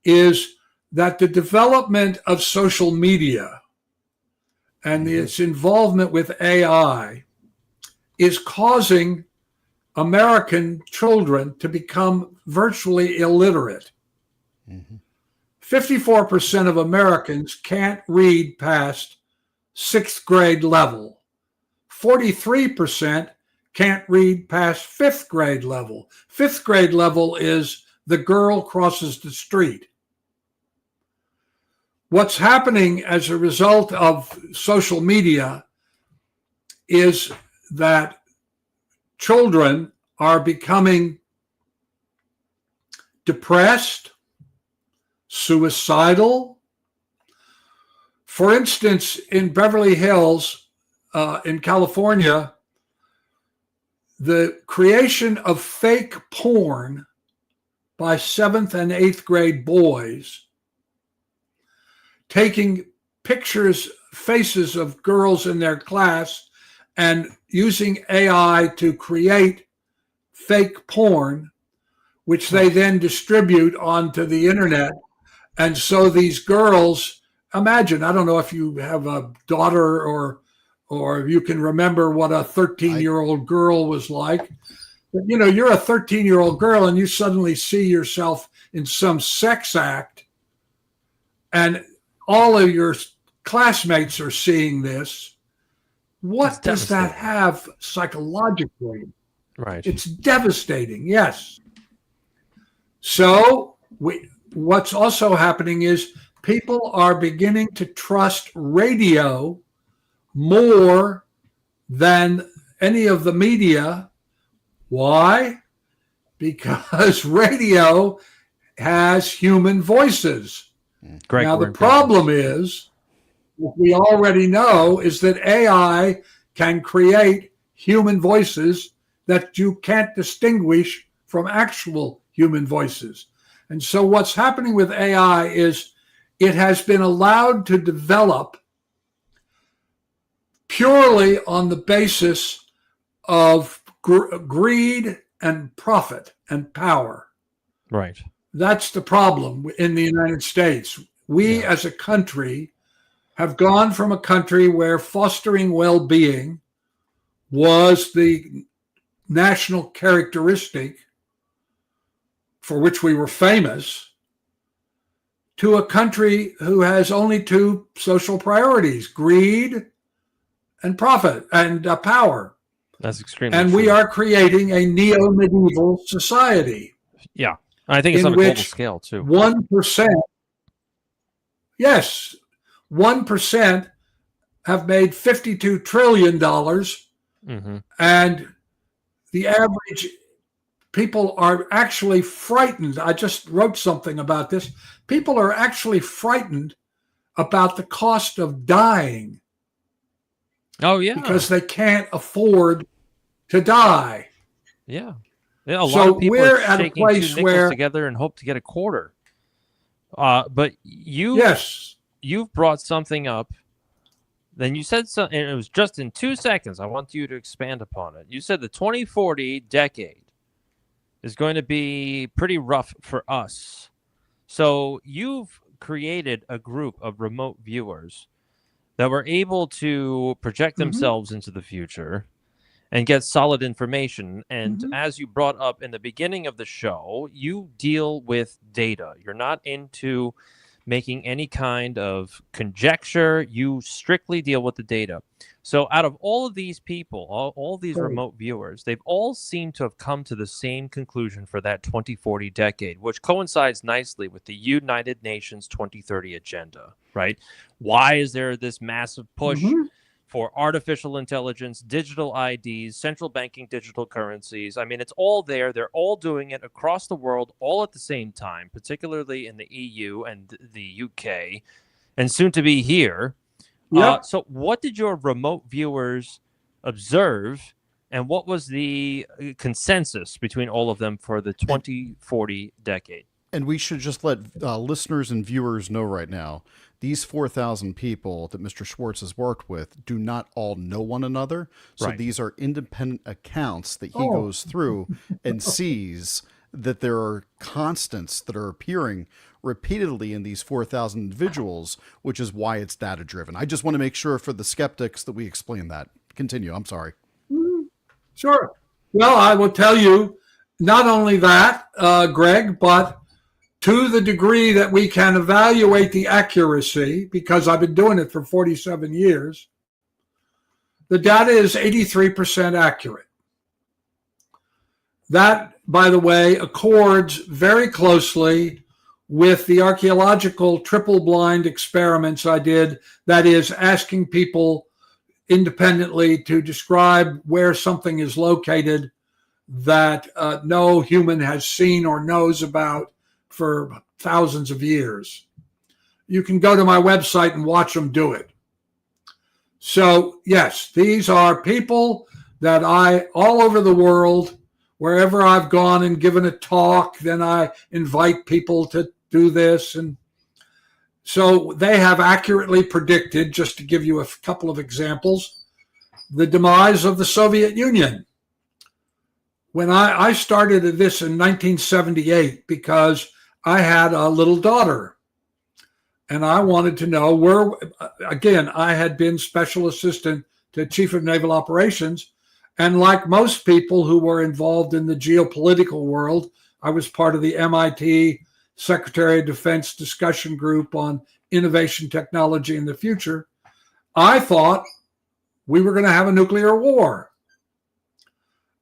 is that the development of social media and its involvement with AI is causing American children to become virtually illiterate. 54% of Americans can't read past 6th grade level. 43% can't read past 5th grade level. 5th grade level is the girl crosses the street. What's happening as a result of social media is that children are becoming depressed, suicidal. For instance, in Beverly Hills, in California, the creation of fake porn by 7th and 8th grade boys, taking pictures, faces of girls in their class and using AI to create fake porn, which they then distribute onto the internet. And so these girls, imagine, I don't know if you have a daughter or you can remember what a 13-year-old girl was like. But, you're a 13-year-old girl and you suddenly see yourself in some sex act, and all of your classmates are seeing this. What does that have psychologically? Right. It's devastating, yes. So what's also happening is people are beginning to trust radio more than any of the media. Why? Because radio has human voices. Greg, now, the problem is, what we already know is that AI can create human voices that you can't distinguish from actual human voices. And so what's happening with AI is it has been allowed to develop purely on the basis of greed and profit and power. Right. That's the problem in the United States. We as a country have gone from a country where fostering well-being was the national characteristic for which we were famous, to a country who has only two social priorities: greed and profit and power. That's extremely and true. We are creating a neo-medieval society. Yeah. I think it's on a global scale too. 1%, yes, 1% have made $52 trillion. Mm-hmm. And the average people are actually frightened. I just wrote something about this. People are actually frightened about the cost of dying. Oh, yeah. Because they can't afford to die. Yeah. A lot of people we're are at a shaking place two nickels where together and hope to get a quarter. But you've brought something up. Then you said something, and it was just in 2 seconds. I want you to expand upon it. You said the 2040 decade is going to be pretty rough for us. So you've created a group of remote viewers that were able to project themselves into the future and get solid information. And as you brought up in the beginning of the show, you deal with data. You're not into making any kind of conjecture. You strictly deal with the data. So out of all of these people, all these remote viewers, they've all seemed to have come to the same conclusion for that 2040 decade, which coincides nicely with the United Nations 2030 agenda, right? Why is there this massive push for artificial intelligence, digital IDs, central banking digital currencies? I mean, it's all there. They're all doing it across the world, all at the same time, particularly in the EU and the UK, and soon to be here. So what did your remote viewers observe, and what was the consensus between all of them for the 2040 decade? And we should just let listeners and viewers know right now, these 4,000 people that Mr. Schwartz has worked with do not all know one another. So these are independent accounts that he goes through and sees that there are constants that are appearing repeatedly in these 4,000 individuals, which is why it's data driven. I just want to make sure for the skeptics that we explain that. Continue. I'm sorry. Sure. Well, I will tell you not only that, Greg, but to the degree that we can evaluate the accuracy, because I've been doing it for 47 years, the data is 83% accurate. That, by the way, accords very closely with the archaeological triple-blind experiments I did, that is, asking people independently to describe where something is located that no human has seen or knows about for thousands of years. You can go to my website and watch them do it. So, yes, these are people that all over the world, wherever I've gone and given a talk, then I invite people to do this. And so they have accurately predicted, just to give you a couple of examples, the demise of the Soviet Union. When I started this in 1978, because I had a little daughter and I wanted to know where, again, I had been special assistant to Chief of Naval Operations. And like most people who were involved in the geopolitical world, I was part of the MIT Secretary of Defense discussion group on innovation technology in the future. I thought we were going to have a nuclear war.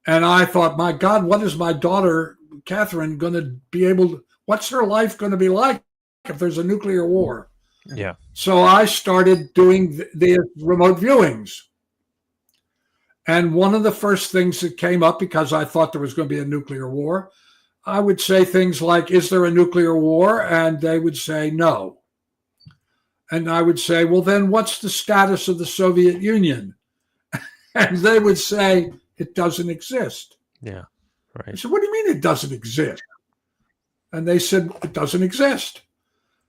And I thought, my God, what is my daughter, Catherine, going to be able to, What's her life going to be like if there's a nuclear war? Yeah. So I started doing the remote viewings. And one of the first things that came up, because I thought there was going to be a nuclear war, I would say things like, is there a nuclear war? And they would say no. And I would say, well, then what's the status of the Soviet Union? And they would say, it doesn't exist. Yeah. Right. I said, what do you mean it doesn't exist? And they said, it doesn't exist.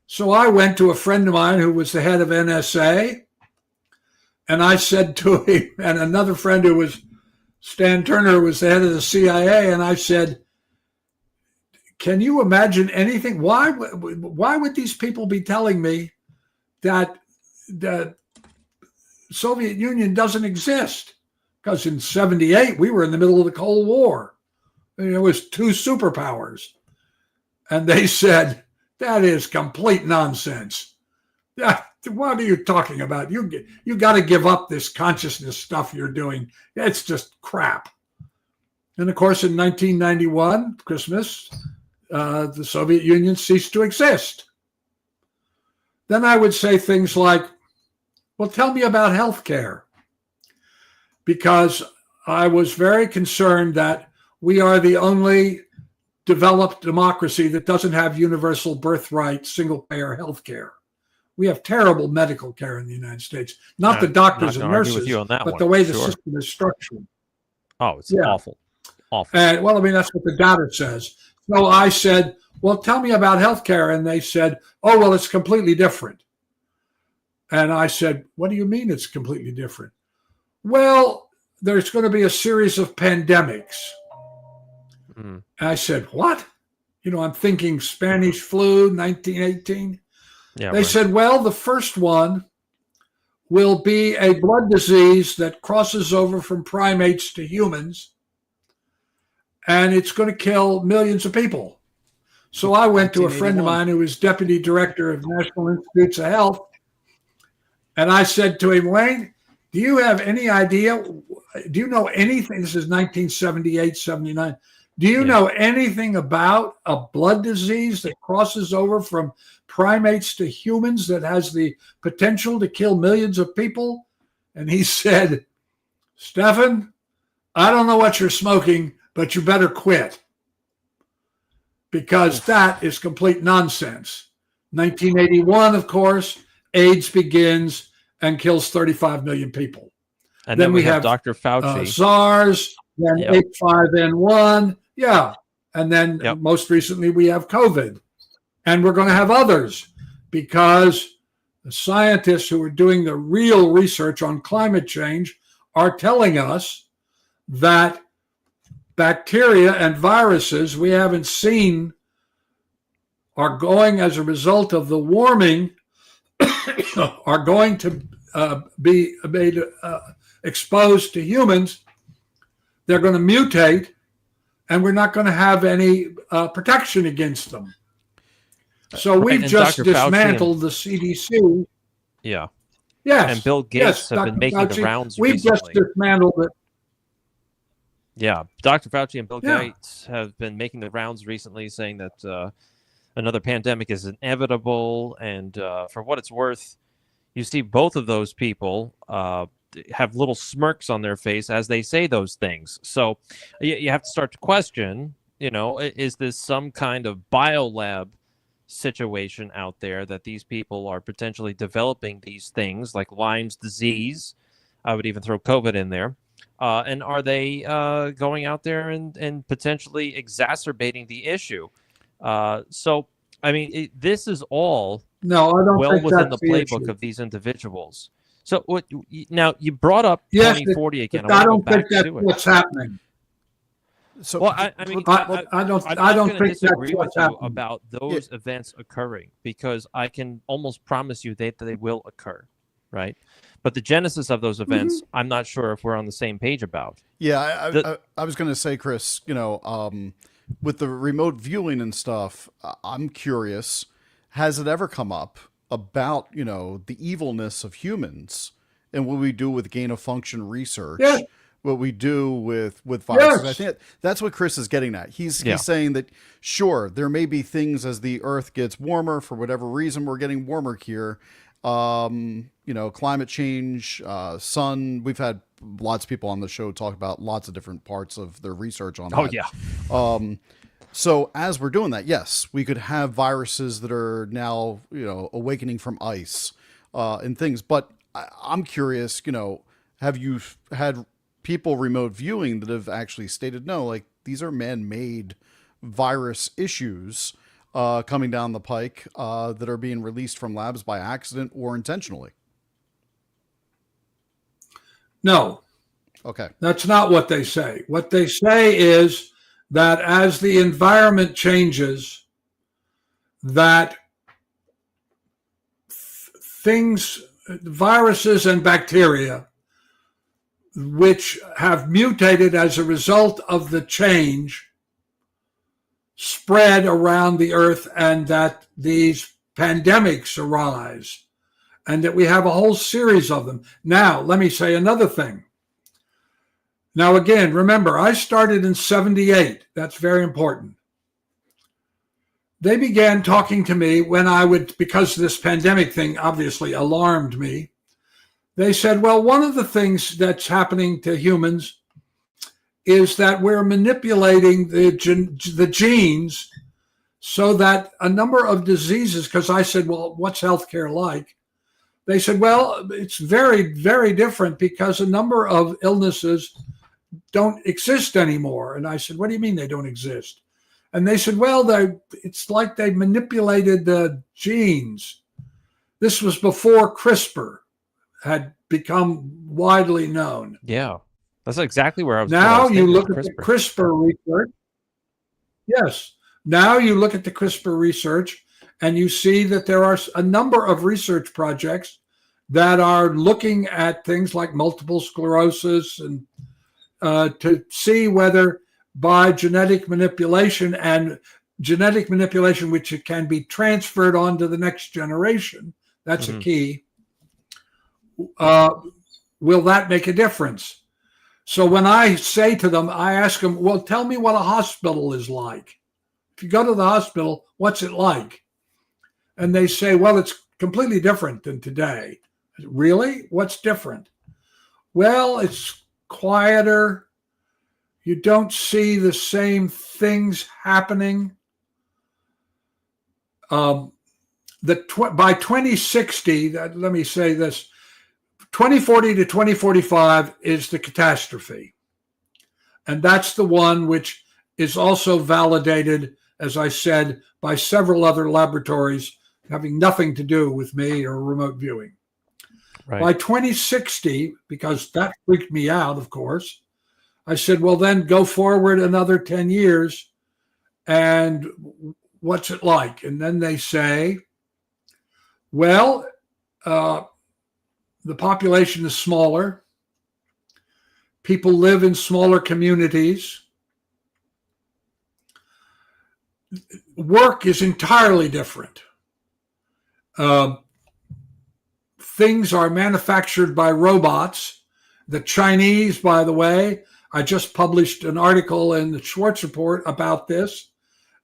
So I went to a friend of mine who was the head of NSA. And I said to him, and another friend who was Stan Turner, who was the head of the CIA, and I said, can you imagine anything? Why would these people be telling me that the Soviet Union doesn't exist? Because in 1978, we were in the middle of the Cold War. And it was two superpowers. And they said, that is complete nonsense. What are you talking about? You got to give up this consciousness stuff you're doing. It's just crap. And of course, in 1991, Christmas, the Soviet Union ceased to exist. Then I would say things like, well, tell me about healthcare. Because I was very concerned that we are the only developed democracy that doesn't have universal birthright, single-payer healthcare. We have terrible medical care in the United States. Not the doctors and nurses, but the way the system is structured. Oh, it's awful. Awful. And, well, I mean, that's what the data says. So I said, well, tell me about healthcare. And they said, oh, well, it's completely different. And I said, what do you mean it's completely different? Well, there's going to be a series of pandemics. And I said, what? You know, I'm thinking Spanish flu, 1918. Yeah, they said, well, the first one will be a blood disease that crosses over from primates to humans, and it's going to kill millions of people. So I went to a friend of mine who was deputy director of National Institutes of Health, and I said to him, Wayne, do you have any idea? Do you know anything? This is 1978, 79. Do you know anything about a blood disease that crosses over from primates to humans that has the potential to kill millions of people? And he said, Stephan, I don't know what you're smoking, but you better quit. Because that is complete nonsense. 1981, of course, AIDS begins and kills 35 million people. And then we have Dr. Fauci. SARS, then H5N1. Yeah. And then most recently we have COVID. And we're going to have others because the scientists who are doing the real research on climate change are telling us that bacteria and viruses we haven't seen are going, as a result of the warming, are going to be made exposed to humans. They're going to mutate, and we're not going to have any protection against them. So we've just Dr. dismantled the CDC. Yeah. Yes. And Bill Gates have been making the rounds We've recently. just dismantled it. Yeah. Dr. Fauci and Bill Gates have been making the rounds recently, saying that another pandemic is inevitable. And for what it's worth, you see both of those people have little smirks on their face as they say those things. So you have to start to question, you know, is this some kind of biolab situation out there that these people are potentially developing these things like Lyme's disease? I would even throw COVID in there. And are they going out there and potentially exacerbating the issue? So, I mean, this is all well within the playbook of these individuals. So now you brought up 2040 again. I don't think that's what's happening. So, well, I mean, I don't think disagree with you about those events occurring, because I can almost promise you that they will occur, right? But the genesis of those events, I'm not sure if we're on the same page about. Yeah, I was going to say, Chris, you know, with the remote viewing and stuff, I'm curious, has it ever come up about, you know, the evilness of humans and what we do with gain of function research what we do with viruses. Yes. I think that's what Chris is getting at. He's saying that, sure, there may be things as the Earth gets warmer, for whatever reason we're getting warmer here. Climate change, sun. We've had lots of people on the show talk about lots of different parts of their research on that. Oh yeah. So as we're doing that, yes, we could have viruses that are now, awakening from ice, and things. But I'm curious, have you had people remote viewing that have actually stated, no, like these are man-made virus issues coming down the pike that are being released from labs by accident or intentionally? No. Okay. That's not what they say. What they say is that as the environment changes, that things, viruses and bacteria, which have mutated as a result of the change, spread around the earth, and that these pandemics arise, and that we have a whole series of them. Now, let me say another thing. Now, again, remember, I started in 78. That's very important. They began talking to me when because this pandemic thing obviously alarmed me. They said, well, one of the things that's happening to humans is that we're manipulating the genes so that a number of diseases, because I said, well, what's healthcare like? They said, well, it's very, very different because a number of illnesses don't exist anymore. And I said, what do you mean they don't exist? And they said, well, it's like they manipulated the genes. This was before CRISPR had become widely known. Yeah, that's exactly where I was. Now you look at the CRISPR research. Yes. Now you look at the CRISPR research and you see that there are a number of research projects that are looking at things like multiple sclerosis and to see whether by genetic manipulation which it can be transferred on to the next generation, that's a key, will that make a difference? So when I say to them, I ask them, well, tell me what a hospital is like. If you go to the hospital, what's it like? And they say, well, it's completely different than today. Really? What's different? Well, it's quieter. You don't see the same things happening. By 2060, let me say this, 2040 to 2045 is the catastrophe. And that's the one which is also validated, as I said, by several other laboratories having nothing to do with me or remote viewing. Right. By 2060, because that freaked me out, of course, I said, well, then go forward another 10 years and what's it like? And then they say, well, the population is smaller. People live in smaller communities. Work is entirely different. Things are manufactured by robots. The Chinese, by the way, I just published an article in the Schwartz report about this.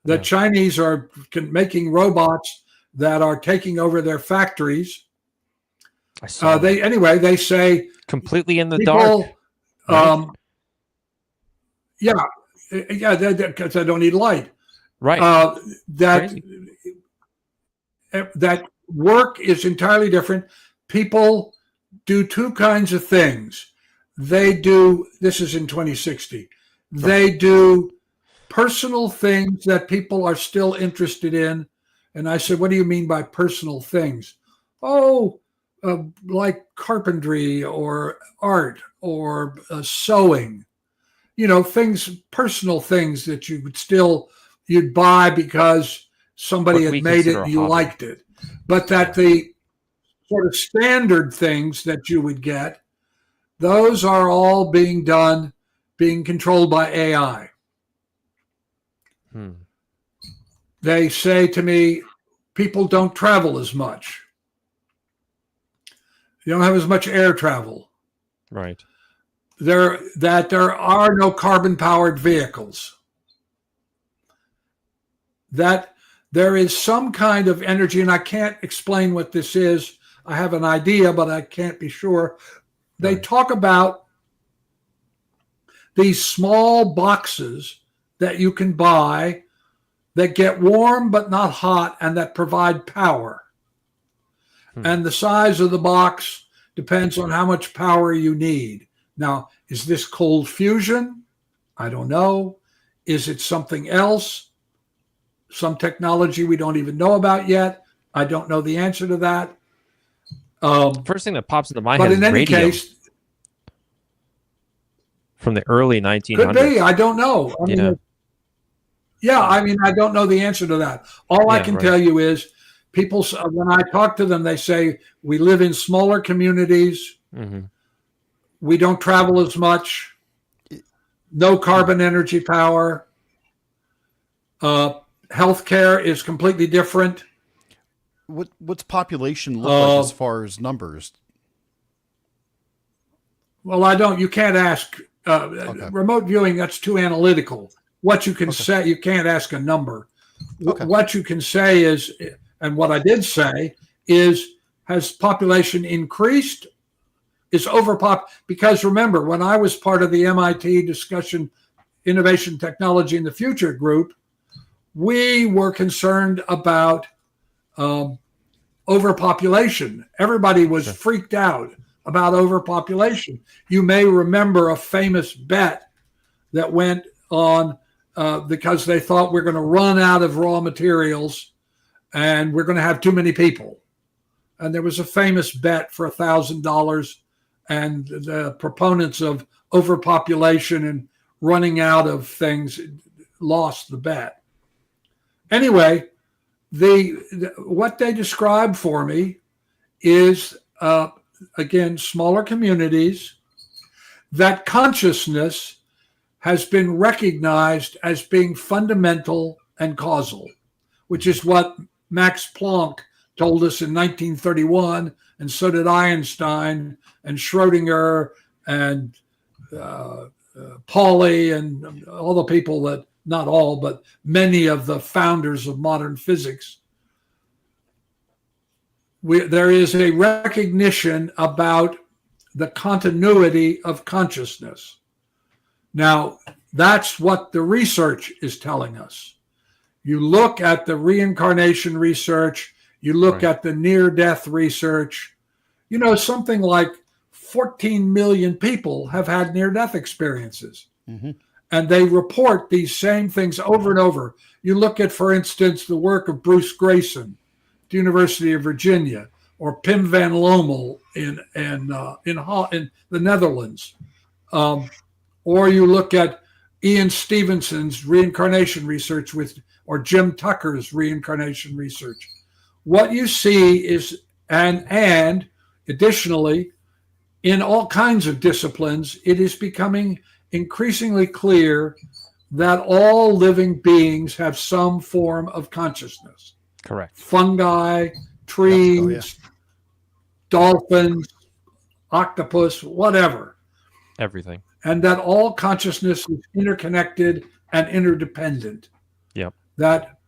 The Chinese are making robots that are taking over their factories. I saw they say completely in the dark. Right? Because they don't need light. Right. That work is entirely different. People do two kinds of things. This is in 2060. They do personal things that people are still interested in. And I said, what do you mean by personal things? Oh, like carpentry or art or sewing, personal things that you'd buy because somebody had made it and you liked it. But that the sort of standard things that you would get, those are all being controlled by AI. They say to me, people don't travel as much. You don't have as much air travel. Right. that there are no carbon-powered vehicles, that there is some kind of energy, and I can't explain what this is. I have an idea, but I can't be sure. They talk about these small boxes that you can buy that get warm but not hot and that provide power. And the size of the box depends on how much power you need. Now, is this cold fusion? I don't know. Is it something else? Some technology we don't even know about yet. I don't know the answer to that. First thing that pops into my but head in is any radium case, from the early 1900s. could be. I don't know. I mean, I don't know the answer to that. All I can tell you is people, when I talk to them, they say we live in smaller communities. We don't travel as much. No carbon energy power. Healthcare is completely different. What's population look like as far as numbers? Well, you can't ask remote viewing. That's too analytical. What you can say, you can't ask a number. What you can say is, and what I did say is, has population increased? Is because remember, when I was part of the MIT discussion, Innovation, Technology, and the Future group, we were concerned about overpopulation. Everybody was freaked out about overpopulation. You may remember a famous bet that went on because they thought we're going to run out of raw materials and we're going to have too many people. And there was a famous bet for $1,000, and the proponents of overpopulation and running out of things lost the bet. Anyway, what they describe for me is, again, smaller communities, that consciousness has been recognized as being fundamental and causal, which is what Max Planck told us in 1931, and so did Einstein and Schrodinger and Pauli and all the people that, not all, but many of the founders of modern physics. There is a recognition about the continuity of consciousness. Now, that's what the research is telling us. You look at the reincarnation research, you look at the near-death research, something like 14 million people have had near-death experiences. And they report these same things over and over. You look at, for instance, the work of Bruce Grayson at the University of Virginia, or Pim van Lommel in the Netherlands. Or you look at Ian Stevenson's reincarnation research or Jim Tucker's reincarnation research. What you see is, and additionally, in all kinds of disciplines, it is becoming increasingly clear that all living beings have some form of consciousness. Correct. Fungi, trees, dolphins, octopus, whatever. Everything. And that all consciousness is interconnected and interdependent. Yep. That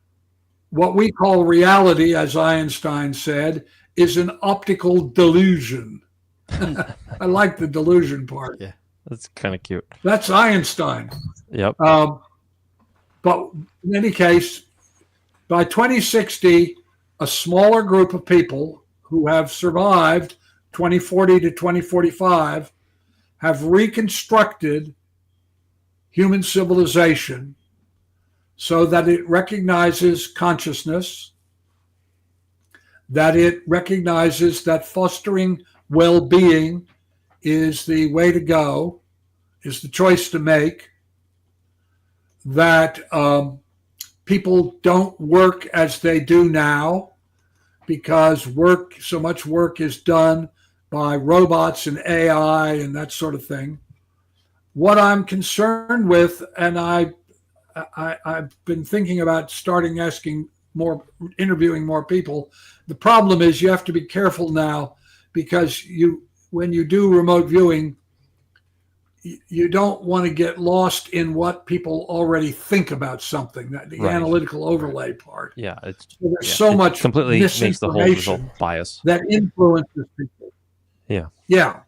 what we call reality, as Einstein said, is an optical delusion. I like the delusion part. Yeah, that's kind of cute. That's Einstein. Yep. But in any case, by 2060, a smaller group of people who have survived 2040 to 2045 have reconstructed human civilization so that it recognizes consciousness, that it recognizes that fostering well-being is the way to go, is the choice to make, that people don't work as they do now because so much work is done by robots and AI and that sort of thing. What I'm concerned with, and I've been thinking about interviewing more people. The problem is you have to be careful now because when you do remote viewing, you don't want to get lost in what people already think about something, the analytical overlay part. Yeah, so there's so much completely makes the whole result bias that influences people. Yeah.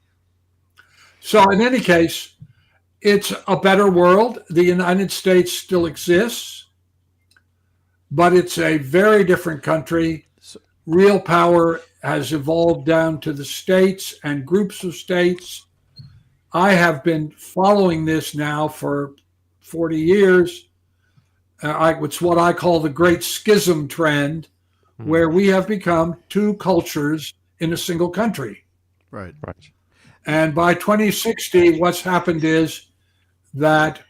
So in any case, it's a better world. The United States still exists, but it's a very different country. Real power has evolved down to the states and groups of states. I have been following this now for 40 years. It's what I call the Great Schism trend, where we have become two cultures in a single country. Right. And by 2060, what's happened is that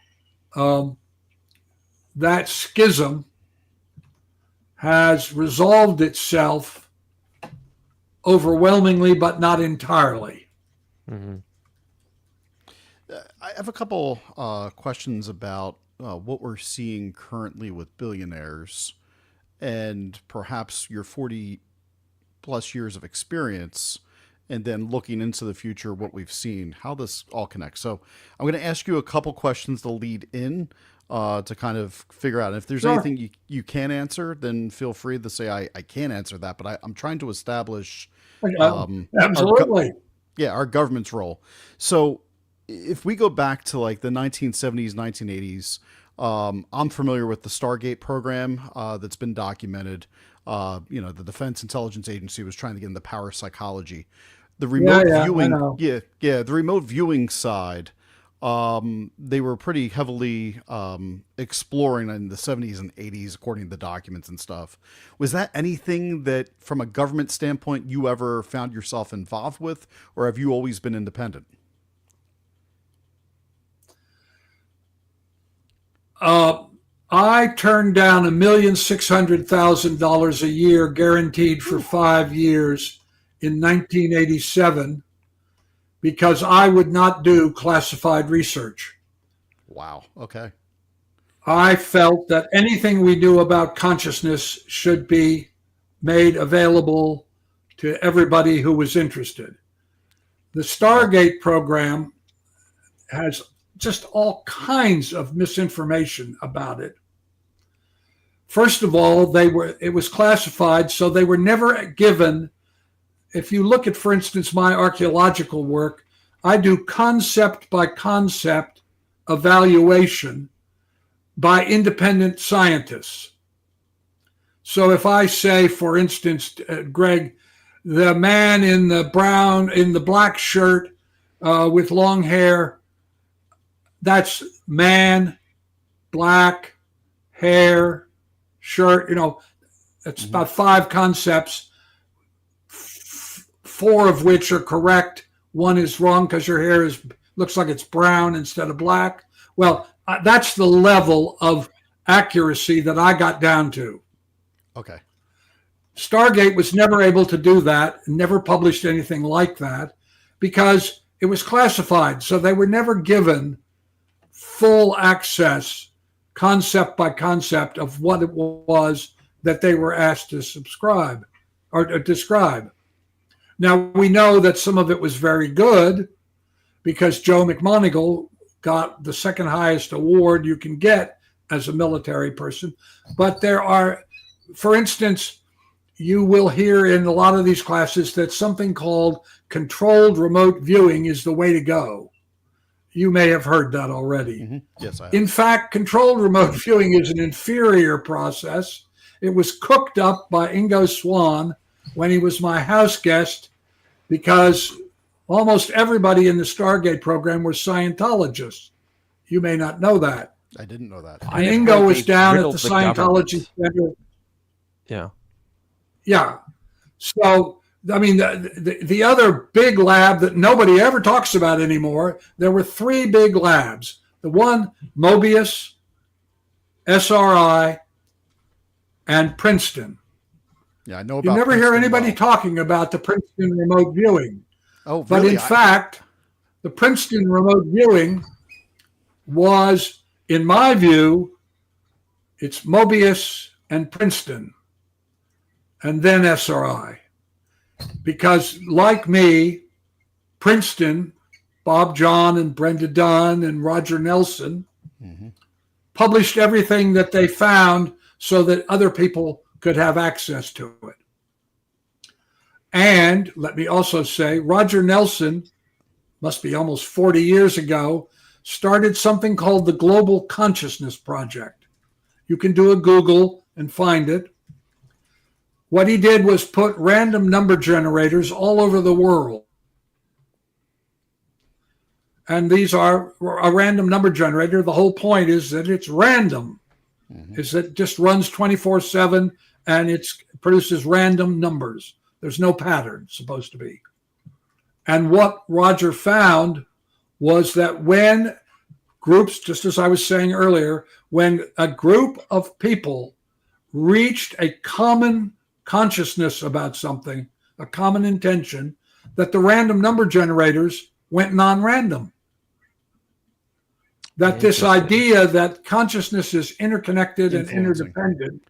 that schism has resolved itself overwhelmingly, but not entirely. Mm-hmm. I have a couple questions about what we're seeing currently with billionaires, and perhaps your 40 plus years of experience, and then looking into the future, what we've seen, how this all connects. So I'm going to ask you a couple questions to lead in to kind of figure out. If there's anything you can answer, then feel free to say, I can't answer that, but I'm trying to establish absolutely our government's role. So if we go back to like the 1970s, 1980s, I'm familiar with the Stargate program that's been documented. The Defense Intelligence Agency was trying to get into power psychology. The remote viewing, the remote viewing side, they were pretty heavily exploring in the 70s and 80s, according to the documents and stuff. Was that anything that, from a government standpoint, you ever found yourself involved with, or have you always been independent? I turned down $1,600,000 a year guaranteed for 5 years in 1987 because I would not do classified research. Wow. Okay. I felt that anything we knew about consciousness should be made available to everybody who was interested. The Stargate program has just all kinds of misinformation about it. First of all, it was classified, so they were never given. If you look at, for instance, my archaeological work, I do concept by concept evaluation by independent scientists. So if I say, for instance, Greg, the man in the black shirt with long hair, that's man, black, hair, shirt, it's about 5 concepts, 4 of which are correct. 1 is wrong because your hair looks like it's brown instead of black. Well, that's the level of accuracy that I got down to. Okay. Stargate was never able to do that, never published anything like that, because it was classified. So they were never given full access, concept by concept, of what it was that they were asked to subscribe or describe. Now, we know that some of it was very good because Joe McMoneagle got the second highest award you can get as a military person. But there are, for instance, you will hear in a lot of these classes that something called controlled remote viewing is the way to go. You may have heard that already. Mm-hmm. Yes, I have. In fact, controlled remote viewing is an inferior process. It was cooked up by Ingo Swann when he was my house guest because almost everybody in the Stargate program were Scientologists. You may not know that. I didn't know that. And Ingo was down at the Scientology Center. Yeah. Yeah. So, I mean, the other big lab that nobody ever talks about anymore, there were 3 big labs. The one, Mobius, SRI, and Princeton. Yeah, I know about. You never Princeton hear anybody talking about the Princeton remote viewing. Oh, but really? in fact, the Princeton remote viewing was, in my view, it's Mobius and Princeton, and then SRI. Because like me, Princeton Bob John and Brenda Dunn and Roger Nelson, published everything that they found so that other people could have access to it. And let me also say, Roger Nelson, must be almost 40 years ago, started something called the Global Consciousness Project. You can do a Google and find it. What he did was put random number generators all over the world. And these are a random number generator. The whole point is that it's random, is that it just runs 24/7 and it produces random numbers. There's no pattern supposed to be. And what Roger found was that when groups, just as I was saying earlier, when a group of people reached a common consciousness about something, a common intention, that the random number generators went non-random. That this idea that consciousness is interconnected and interdependent,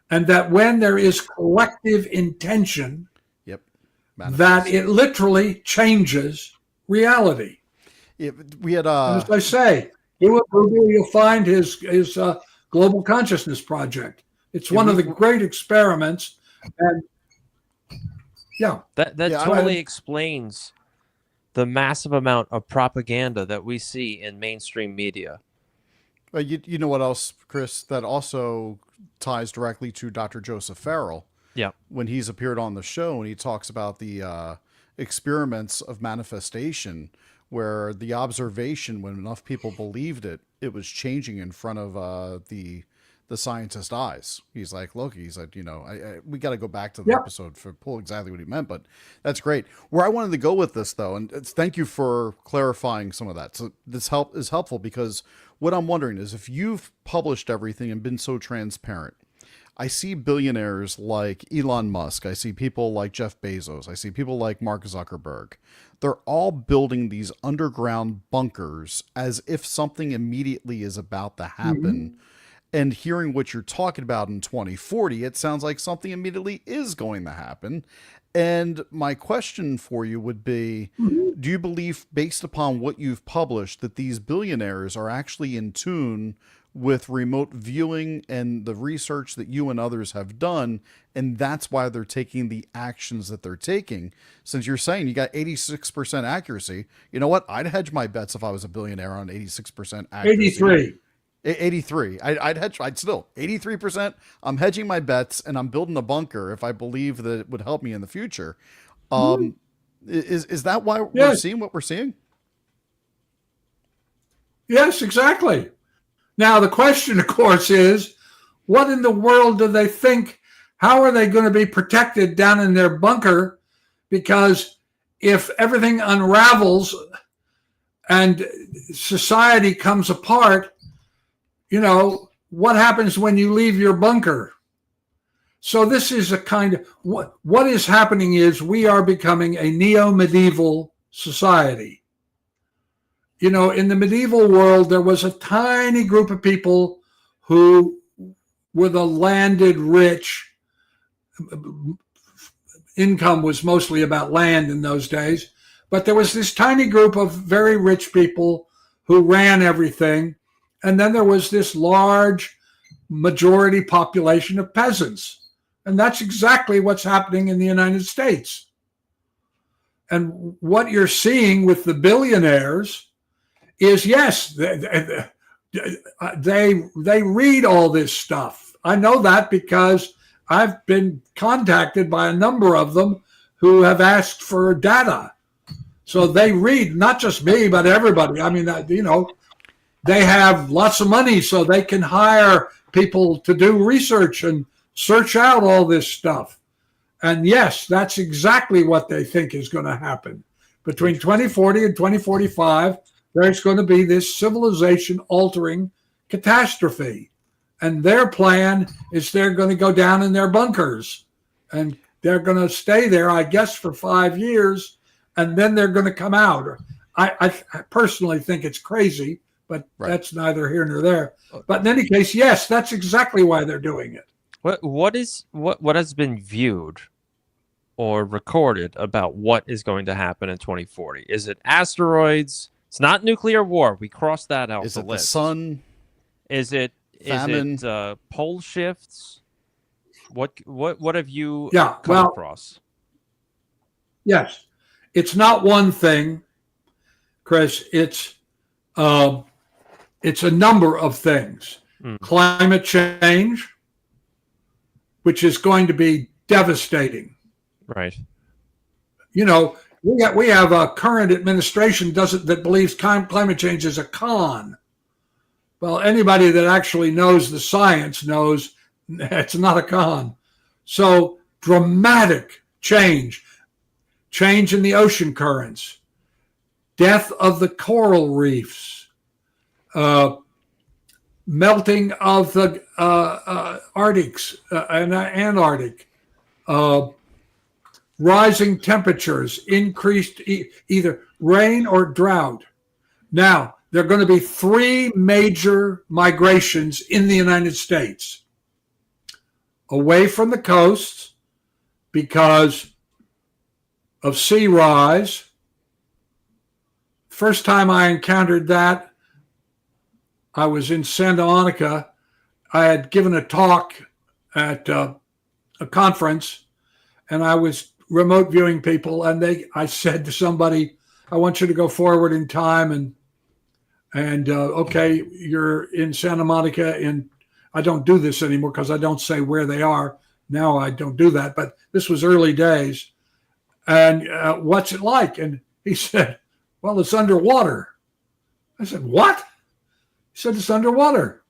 and that when there is collective intention, that it literally changes reality. We had, and as I say, do a Google, you'll find his Global Consciousness Project. It's one of the great experiments, and that totally explains the massive amount of propaganda that we see in mainstream media. You know what else, Chris? That also ties directly to Dr. Joseph Farrell. Yeah, when he's appeared on the show and he talks about the experiments of manifestation, where the observation, when enough people believed it, it was changing in front of the scientist's eyes. He's like, look, he's like, we got to go back to the episode for pull exactly what he meant, but that's great. Where I wanted to go with this, though, and thank you for clarifying some of that. So this is helpful, because what I'm wondering is, if you've published everything and been so transparent, I see billionaires like Elon Musk. I see people like Jeff Bezos. I see people like Mark Zuckerberg. They're all building these underground bunkers as if something immediately is about to happen. And hearing what you're talking about in 2040, it sounds like something immediately is going to happen. And my question for you would be, do you believe, based upon what you've published, that these billionaires are actually in tune with remote viewing and the research that you and others have done, and that's why they're taking the actions that they're taking? Since you're saying you got 86% accuracy, you know what? I'd hedge my bets if I was a billionaire on 86% accuracy. 83. I'd still 83%. I'm hedging my bets and I'm building a bunker if I believe that it would help me in the future. Is that why we're seeing what we're seeing? Yes, exactly. Now, the question, of course, is what in the world do they think? How are they going to be protected down in their bunker? Because if everything unravels and society comes apart, what happens when you leave your bunker? So this is a kind of, what is happening is we are becoming a neo-medieval society. In the medieval world, there was a tiny group of people who were the landed rich. Income was mostly about land in those days, but there was this tiny group of very rich people who ran everything. And then there was this large majority population of peasants. And that's exactly what's happening in the United States. And what you're seeing with the billionaires is, yes, they read all this stuff. I know that because I've been contacted by a number of them who have asked for data. So they read, not just me, but everybody. I mean, they have lots of money, so they can hire people to do research and search out all this stuff. And yes, that's exactly what they think is going to happen. Between 2040 and 2045, there's going to be this civilization-altering catastrophe. And their plan is they're going to go down in their bunkers. And they're going to stay there, I guess, for 5 years. And then they're going to come out. I personally think it's crazy, but that's neither here nor there. But in any case, yes, that's exactly why they're doing it. What has been viewed or recorded about what is going to happen in 2040? Is it asteroids? It's not nuclear war. We crossed that out Is the it list. the sun? Is Famine? it pole shifts? What have you Yeah, come well, across? yes. It's not one thing, Chris. It's a number of things. Climate change, which is going to be devastating. Right. You know, we have a current administration that believes climate change is a con. Well, anybody that actually knows the science knows it's not a con. So dramatic change in the ocean currents, death of the coral reefs, melting of the Arctics and Antarctic, rising temperatures, increased either rain or drought. Now, there are going to be 3 major migrations in the United States. Away from the coasts because of sea rise. First time I encountered that, I was in Santa Monica. I had given a talk at a conference, and I was remote viewing people, and I said to somebody, I want you to go forward in time and okay, you're in Santa Monica, and I don't do this anymore because I don't say where they are. Now I don't do that, but this was early days. And what's it like? And he said, well, it's underwater. I said, what? He said, it's underwater.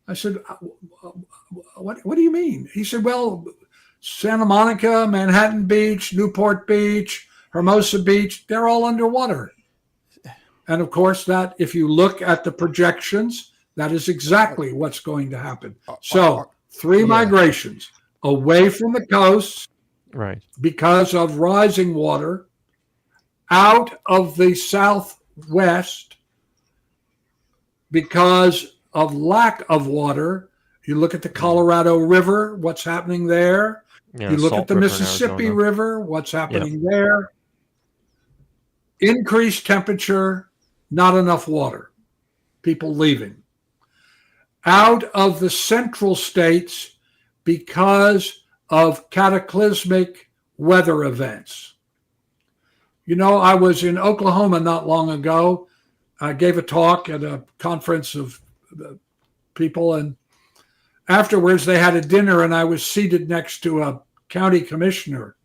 I said, what do you mean? He said, well, Santa Monica, Manhattan Beach, Newport Beach, Hermosa Beach, they're all underwater. And of course, that if you look at the projections, that is exactly what's going to happen. So 3 migrations away from the coast, right, because of rising water, out of the southwest because of lack of water. You look at the Colorado River, what's happening there. Yeah, you look at the River Mississippi River, what's happening there. Increased temperature, not enough water. People leaving. Out of the central states because of cataclysmic weather events. You know, I was in Oklahoma not long ago. I gave a talk at a conference of people, and afterwards they had a dinner, and I was seated next to a county commissioner.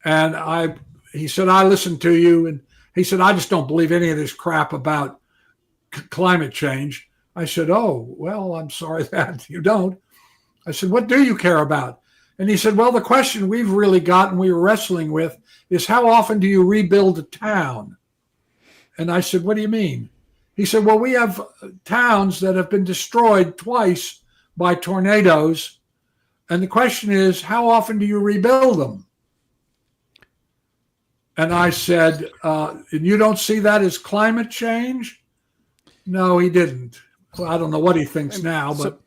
And he said, I listened to you. And he said, I just don't believe any of this crap about climate change. I said, oh, well, I'm sorry that you don't. I said, what do you care about? And he said, well, the question we've really gotten, we were wrestling with, is how often do you rebuild a town? And I said, what do you mean? He said, well, we have towns that have been destroyed twice by tornadoes. And the question is, how often do you rebuild them? And I said, and you don't see that as climate change? No, he didn't. Well, I don't know what he thinks now, but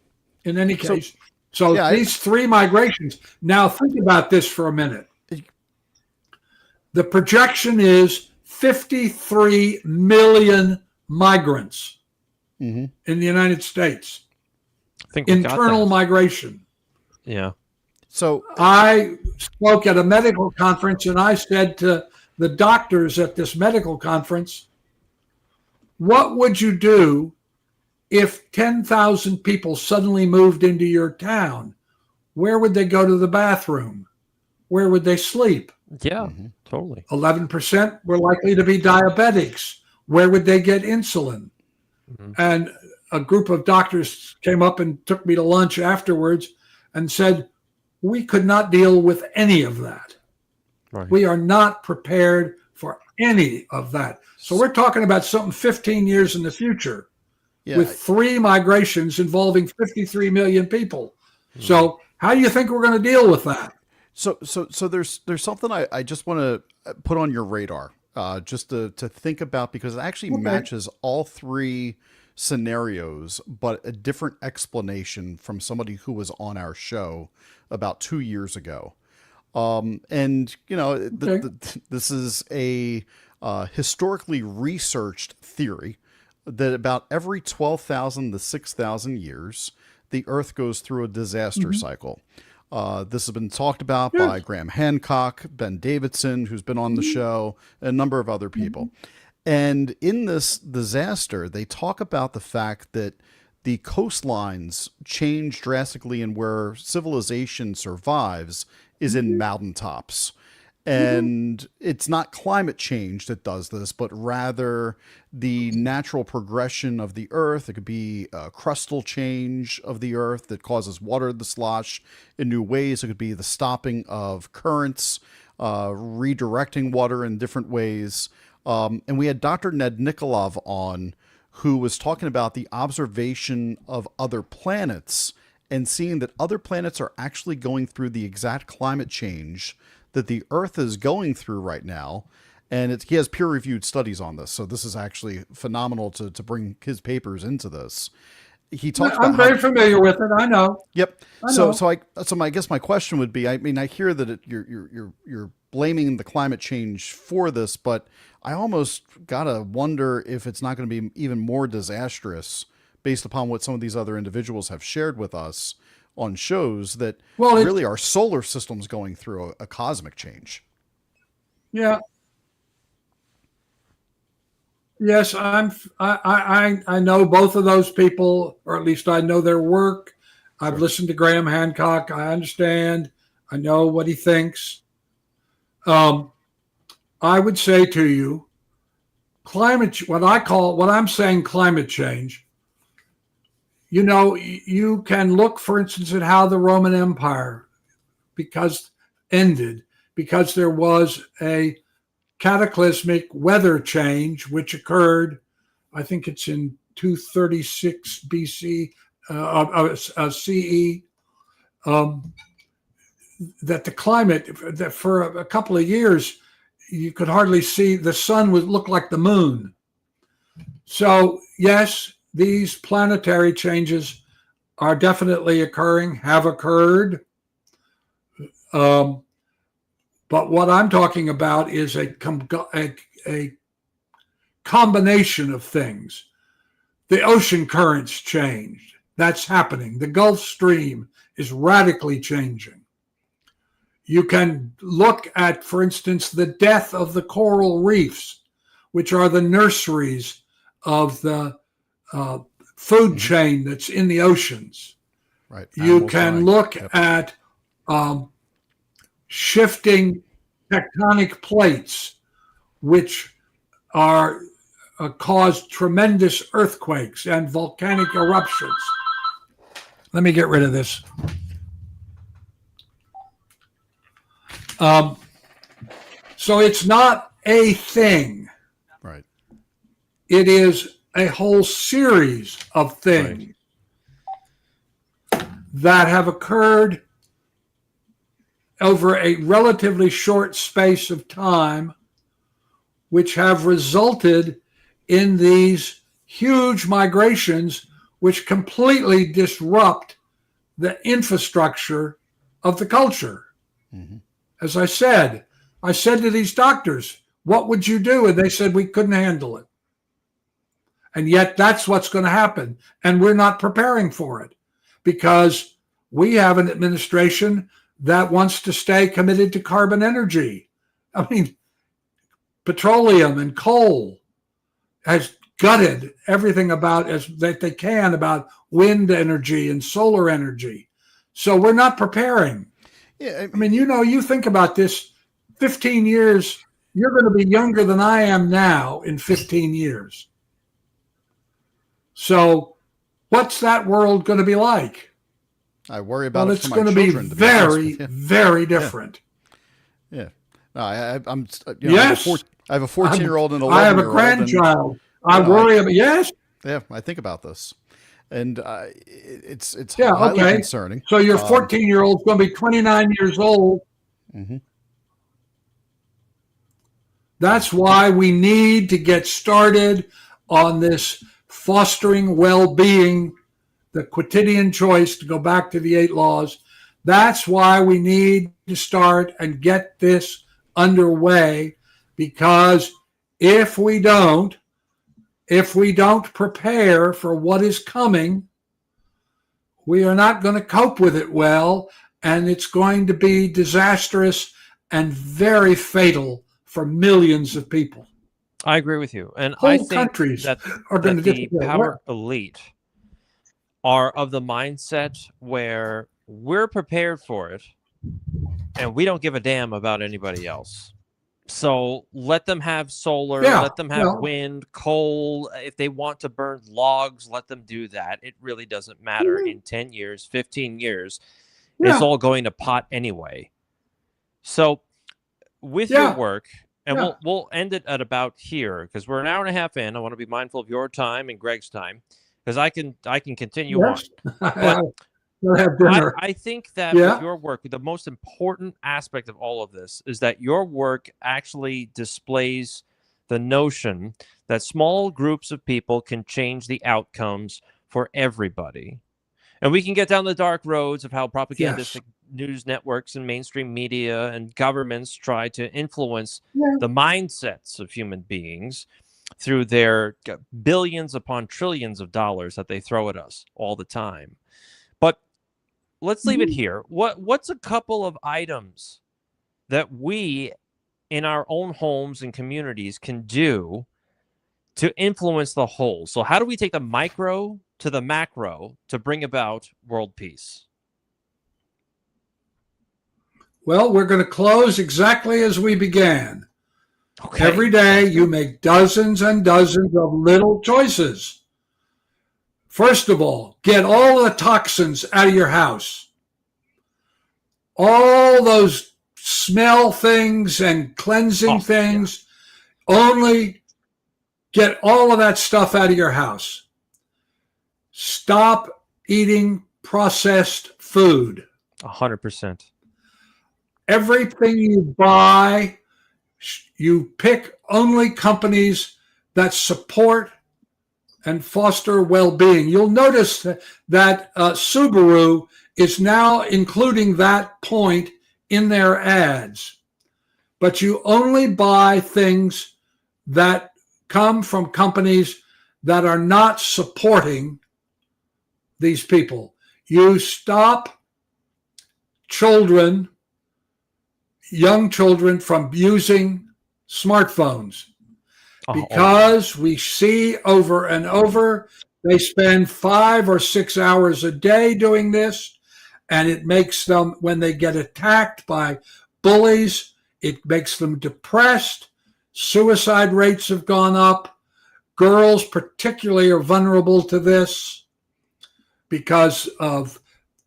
in any case. So these 3 migrations. Now think about this for a minute. The projection is 53 million migrants in the United States. I think internal migration. Yeah. So I spoke at a medical conference, and I said to the doctors at this medical conference, what would you do if 10,000 people suddenly moved into your town? Where would they go to the bathroom? Where would they sleep? Yeah, totally. 11% were likely to be diabetics. Where would they get insulin? And a group of doctors came up and took me to lunch afterwards and said, we could not deal with any of that. Right. We are not prepared for any of that. So we're talking about something 15 years in the future with 3 migrations involving 53 million people. So how do you think we're going to deal with that? So there's something I just want to put on your radar, just to think about, because it actually matches all 3 scenarios, but a different explanation from somebody who was on our show about 2 years ago. And Okay. this is a historically researched theory that about every 12,000 to 6,000 years, the Earth goes through a disaster Mhm. cycle. This has been talked about by Yes. Graham Hancock, Ben Davidson, who's been on the show, and a number of other people. And in this disaster, they talk about the fact that the coastlines change drastically, and where civilization survives is in mountaintops. And it's not climate change that does this, but rather the natural progression of the earth. It could be a crustal change of the earth that causes water to slosh in new ways. It could be the stopping of currents, redirecting water in different ways. And we had Dr. Ned Nikolov on, who was talking about the observation of other planets and seeing that other planets are actually going through the exact climate change that the Earth is going through right now. And he has peer-reviewed studies on this, so this is actually phenomenal to bring his papers into this. He talks about I'm very familiar with it. I know. Yep. I know. So I guess my question would be, I mean, I hear that you're blaming the climate change for this, but I almost gotta wonder if it's not going to be even more disastrous based upon what some of these other individuals have shared with us on shows, that Well, really our solar system's going through a cosmic change. yeah. Yes, I know both of those people, or at least I know their work. I've Sure. listened to Graham Hancock. I understand. I know what he thinks. I would say to you, what I'm saying climate change. You can look, for instance, at how the Roman Empire ended because there was a cataclysmic weather change which occurred, I think it's in 236 BC, CE, that the climate, that for a couple of years, you could hardly see, the sun would look like the moon. So yes, these planetary changes are definitely occurring, have occurred. But what I'm talking about is a combination of things. The ocean currents changed. That's happening. The Gulf Stream is radically changing. You can look at, for instance, the death of the coral reefs, which are the nurseries of the food chain that's in the oceans. Right. You can look at shifting tectonic plates, which are cause tremendous earthquakes and volcanic eruptions. Let me get rid of this. So it's not a thing. Right. It is a whole series of things that have occurred over a relatively short space of time, which have resulted in these huge migrations, which completely disrupt the infrastructure of the culture. Mm-hmm. As I said to these doctors, what would you do? And they said, we couldn't handle it. And yet that's what's going to happen. And we're not preparing for it because we have an administration that wants to stay committed to carbon energy. I mean, petroleum and coal has gutted everything that they can about wind energy and solar energy. So we're not preparing. Yeah, I mean, you think about this, 15 years, you're going to be younger than I am now in 15 years. So what's that world going to be like? I worry about well, it it's for my going to be children, very, very different. Yeah. No, I'm yes. I have a 14-year-old and 11-year-old. I have a grandchild. I worry about, yes. Yeah, I think about this. And it's highly concerning. So your 14-year-old's going to be 29 years old. Mm-hmm. That's why we need to get started on this fostering well-being, the quotidian choice, to go back to the 8 laws. That's why we need to start and get this underway, because if we don't prepare for what is coming, we are not going to cope with it well, and it's going to be disastrous and very fatal for millions of people. I agree with you. And Whole I think countries that, are going to the disappear. power elite are of the mindset where we're prepared for it and we don't give a damn about anybody else. So let them have solar, let them have wind, coal. If they want to burn logs, let them do that. It really doesn't matter. In 10 years, 15 years, it's all going to pot anyway. So with your work, and we'll end it at about here because we're an hour and a half in. I want to be mindful of your time and Greg's time because I can continue on. But I think that with your work, the most important aspect of all of this is that your work actually displays the notion that small groups of people can change the outcomes for everybody. And we can get down the dark roads of how propagandistic news networks and mainstream media and governments try to influence the mindsets of human beings through their billions upon trillions of dollars that they throw at us all the time. But let's leave it here. What's a couple of items that we in our own homes and communities can do to influence the whole? So how do we take the micro to the macro to bring about world peace? Well, we're going to close exactly as we began. Okay. Every day you make dozens and dozens of little choices. First of all, get all the toxins out of your house. All those smell things and cleansing things, only get all of that stuff out of your house. Stop eating processed food. 100%. Everything you buy, you pick only companies that support and foster well-being. You'll notice that Subaru is now including that point in their ads. But you only buy things that come from companies that are not supporting these people. You stop young children from using smartphones because we see over and over they spend 5 or 6 hours a day doing this, and it makes them, when they get attacked by bullies, it makes them depressed. Suicide rates have gone up. Girls particularly are vulnerable to this because of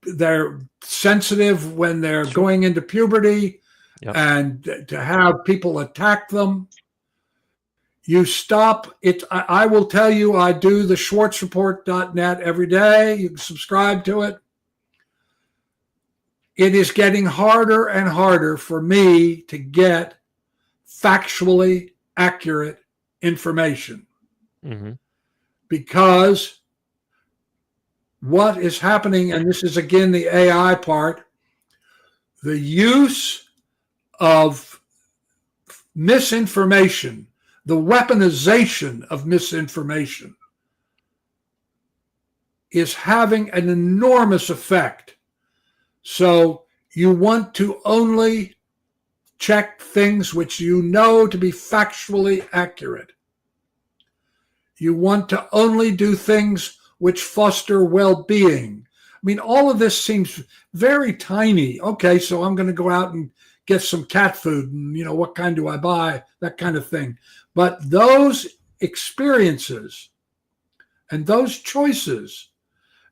they're sensitive when they're going into puberty. Yep. And to have people attack them, you stop it. I will tell you, I do the schwartzreport.net every day. You can subscribe to it. It is getting harder and harder for me to get factually accurate information because what is happening, and this is again the AI part, the use of misinformation, the weaponization of misinformation is having an enormous effect. So you want to only check things which you know to be factually accurate. You want to only do things which foster well-being. I mean, all of this seems very tiny. Okay, so I'm going to go out and get some cat food, and what kind do I buy? That kind of thing. But those experiences and those choices,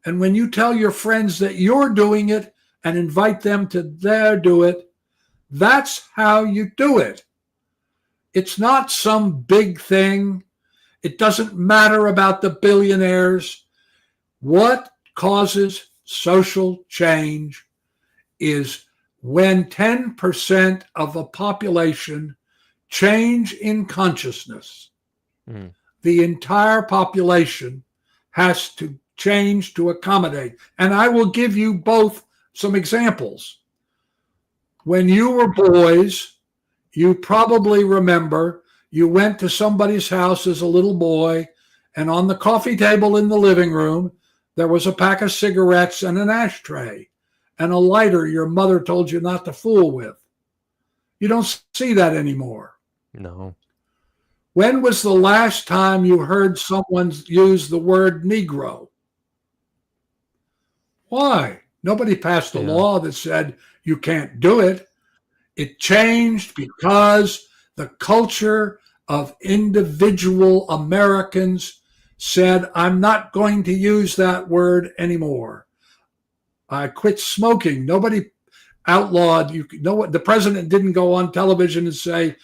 and when you tell your friends that you're doing it and invite them to do it, that's how you do it. It's not some big thing. It doesn't matter about the billionaires. What causes social change is when 10% of a population change in consciousness. The entire population has to change to accommodate. And I will give you both some examples. When you were boys, you probably remember you went to somebody's house as a little boy, and on the coffee table in the living room, there was a pack of cigarettes and an ashtray and a lighter your mother told you not to fool with. You don't see that anymore. No. When was the last time you heard someone use the word Negro? Why? Nobody passed a law that said you can't do it. It changed because the culture of individual Americans said, I'm not going to use that word anymore. I quit smoking. Nobody outlawed. You know what? The president didn't go on television and say,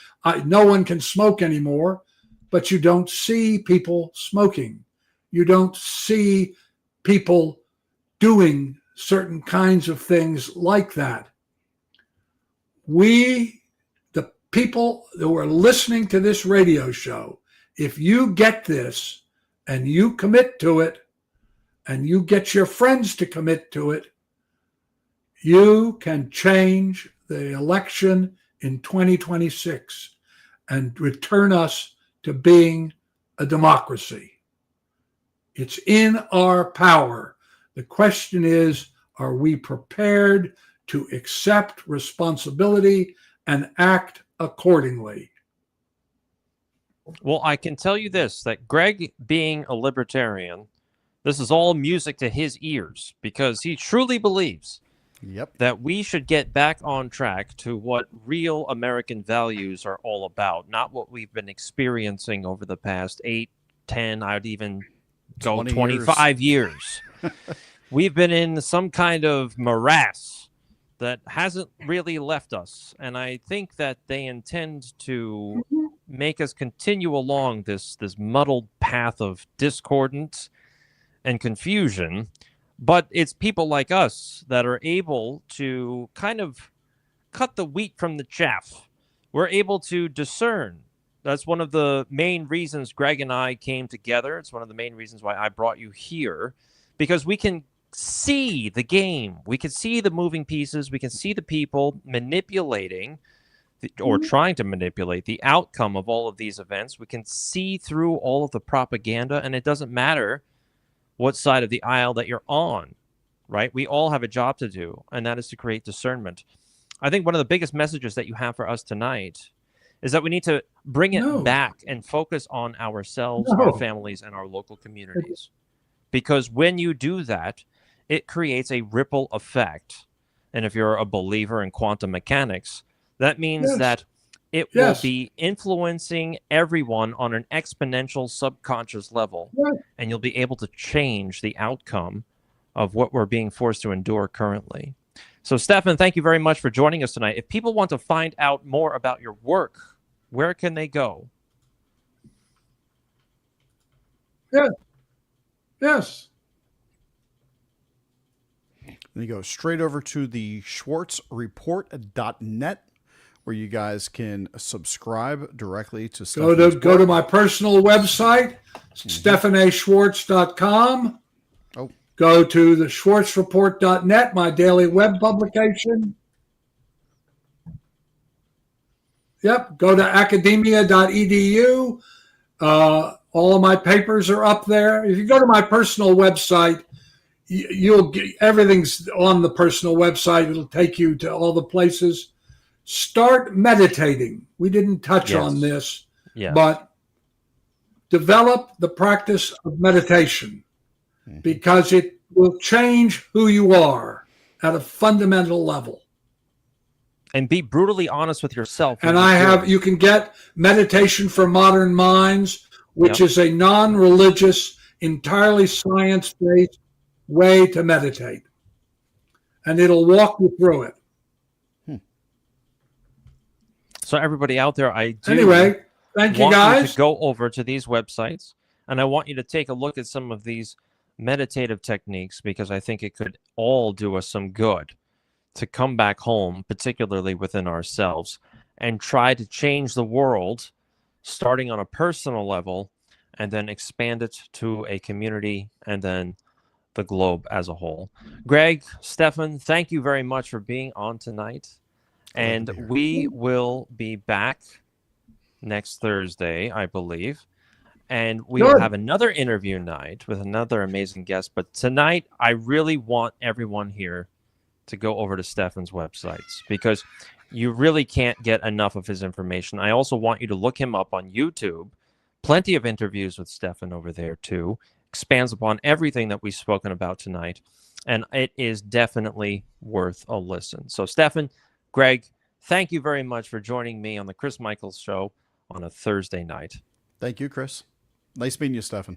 no one can smoke anymore, but you don't see people smoking. You don't see people doing certain kinds of things like that. We, the people who are listening to this radio show, if you get this and you commit to it and you get your friends to commit to it, you can change the election in 2026 and return us to being a democracy. It's in our power. The question is, are we prepared to accept responsibility and act accordingly? Well, I can tell you this, that Greg, being a libertarian, this is all music to his ears because he truly believes that we should get back on track to what real American values are all about, not what we've been experiencing over the past 8, 10, I'd even go 25 years. We've been in some kind of morass that hasn't really left us. And I think that they intend to make us continue along this muddled path of discordance and confusion. But it's people like us that are able to kind of cut the wheat from the chaff. We're able to discern. That's one of the main reasons Greg and I came together. It's one of the main reasons why I brought you here, because we can see the game. We can see the moving pieces. We can see the people manipulating or trying to manipulate the outcome of all of these events. We can see through all of the propaganda, and it doesn't matter what side of the aisle that you're on, right? We all have a job to do, and that is to create discernment. I think one of the biggest messages that you have for us tonight is that we need to bring it back and focus on ourselves, our families, and our local communities. Because when you do that, it creates a ripple effect. And if you're a believer in quantum mechanics, that means that it will be influencing everyone on an exponential subconscious level. And you'll be able to change the outcome of what we're being forced to endure currently. So, Stephan, thank you very much for joining us tonight. If people want to find out more about your work, where can they go? Yes. And you go straight over to the schwartzreport.net, where you guys can subscribe directly to Stephan's Go to my personal website, StephanASchwartz.com. Go to the schwartzreport.net, my daily web publication. Go to academia.edu. All of my papers are up there. If you go to my personal website, you'll get everything's on the personal website. It'll take you to all the places. Start meditating. We didn't touch on this, but develop the practice of meditation because it will change who you are at a fundamental level. And be brutally honest with yourself. And you can get Meditation for Modern Minds, which is a non-religious, entirely science-based way to meditate. And it'll walk you through it. So everybody out there, I do thank you guys. You to go over to these websites, and I want you to take a look at some of these meditative techniques, because I think it could all do us some good to come back home, particularly within ourselves, and try to change the world, starting on a personal level, and then expand it to a community, and then the globe as a whole. Greg, Stephan, thank you very much for being on tonight. And we will be back next Thursday, I believe. And we will have another interview night with another amazing guest. But tonight, I really want everyone here to go over to Stephan's websites, because you really can't get enough of his information. I also want you to look him up on YouTube. Plenty of interviews with Stephan over there, too. Expands upon everything that we've spoken about tonight. And it is definitely worth a listen. So, Stephan, Greg, thank you very much for joining me on the Chris Michaels Show on a Thursday night. Thank you, Chris. Nice meeting you, Stephan.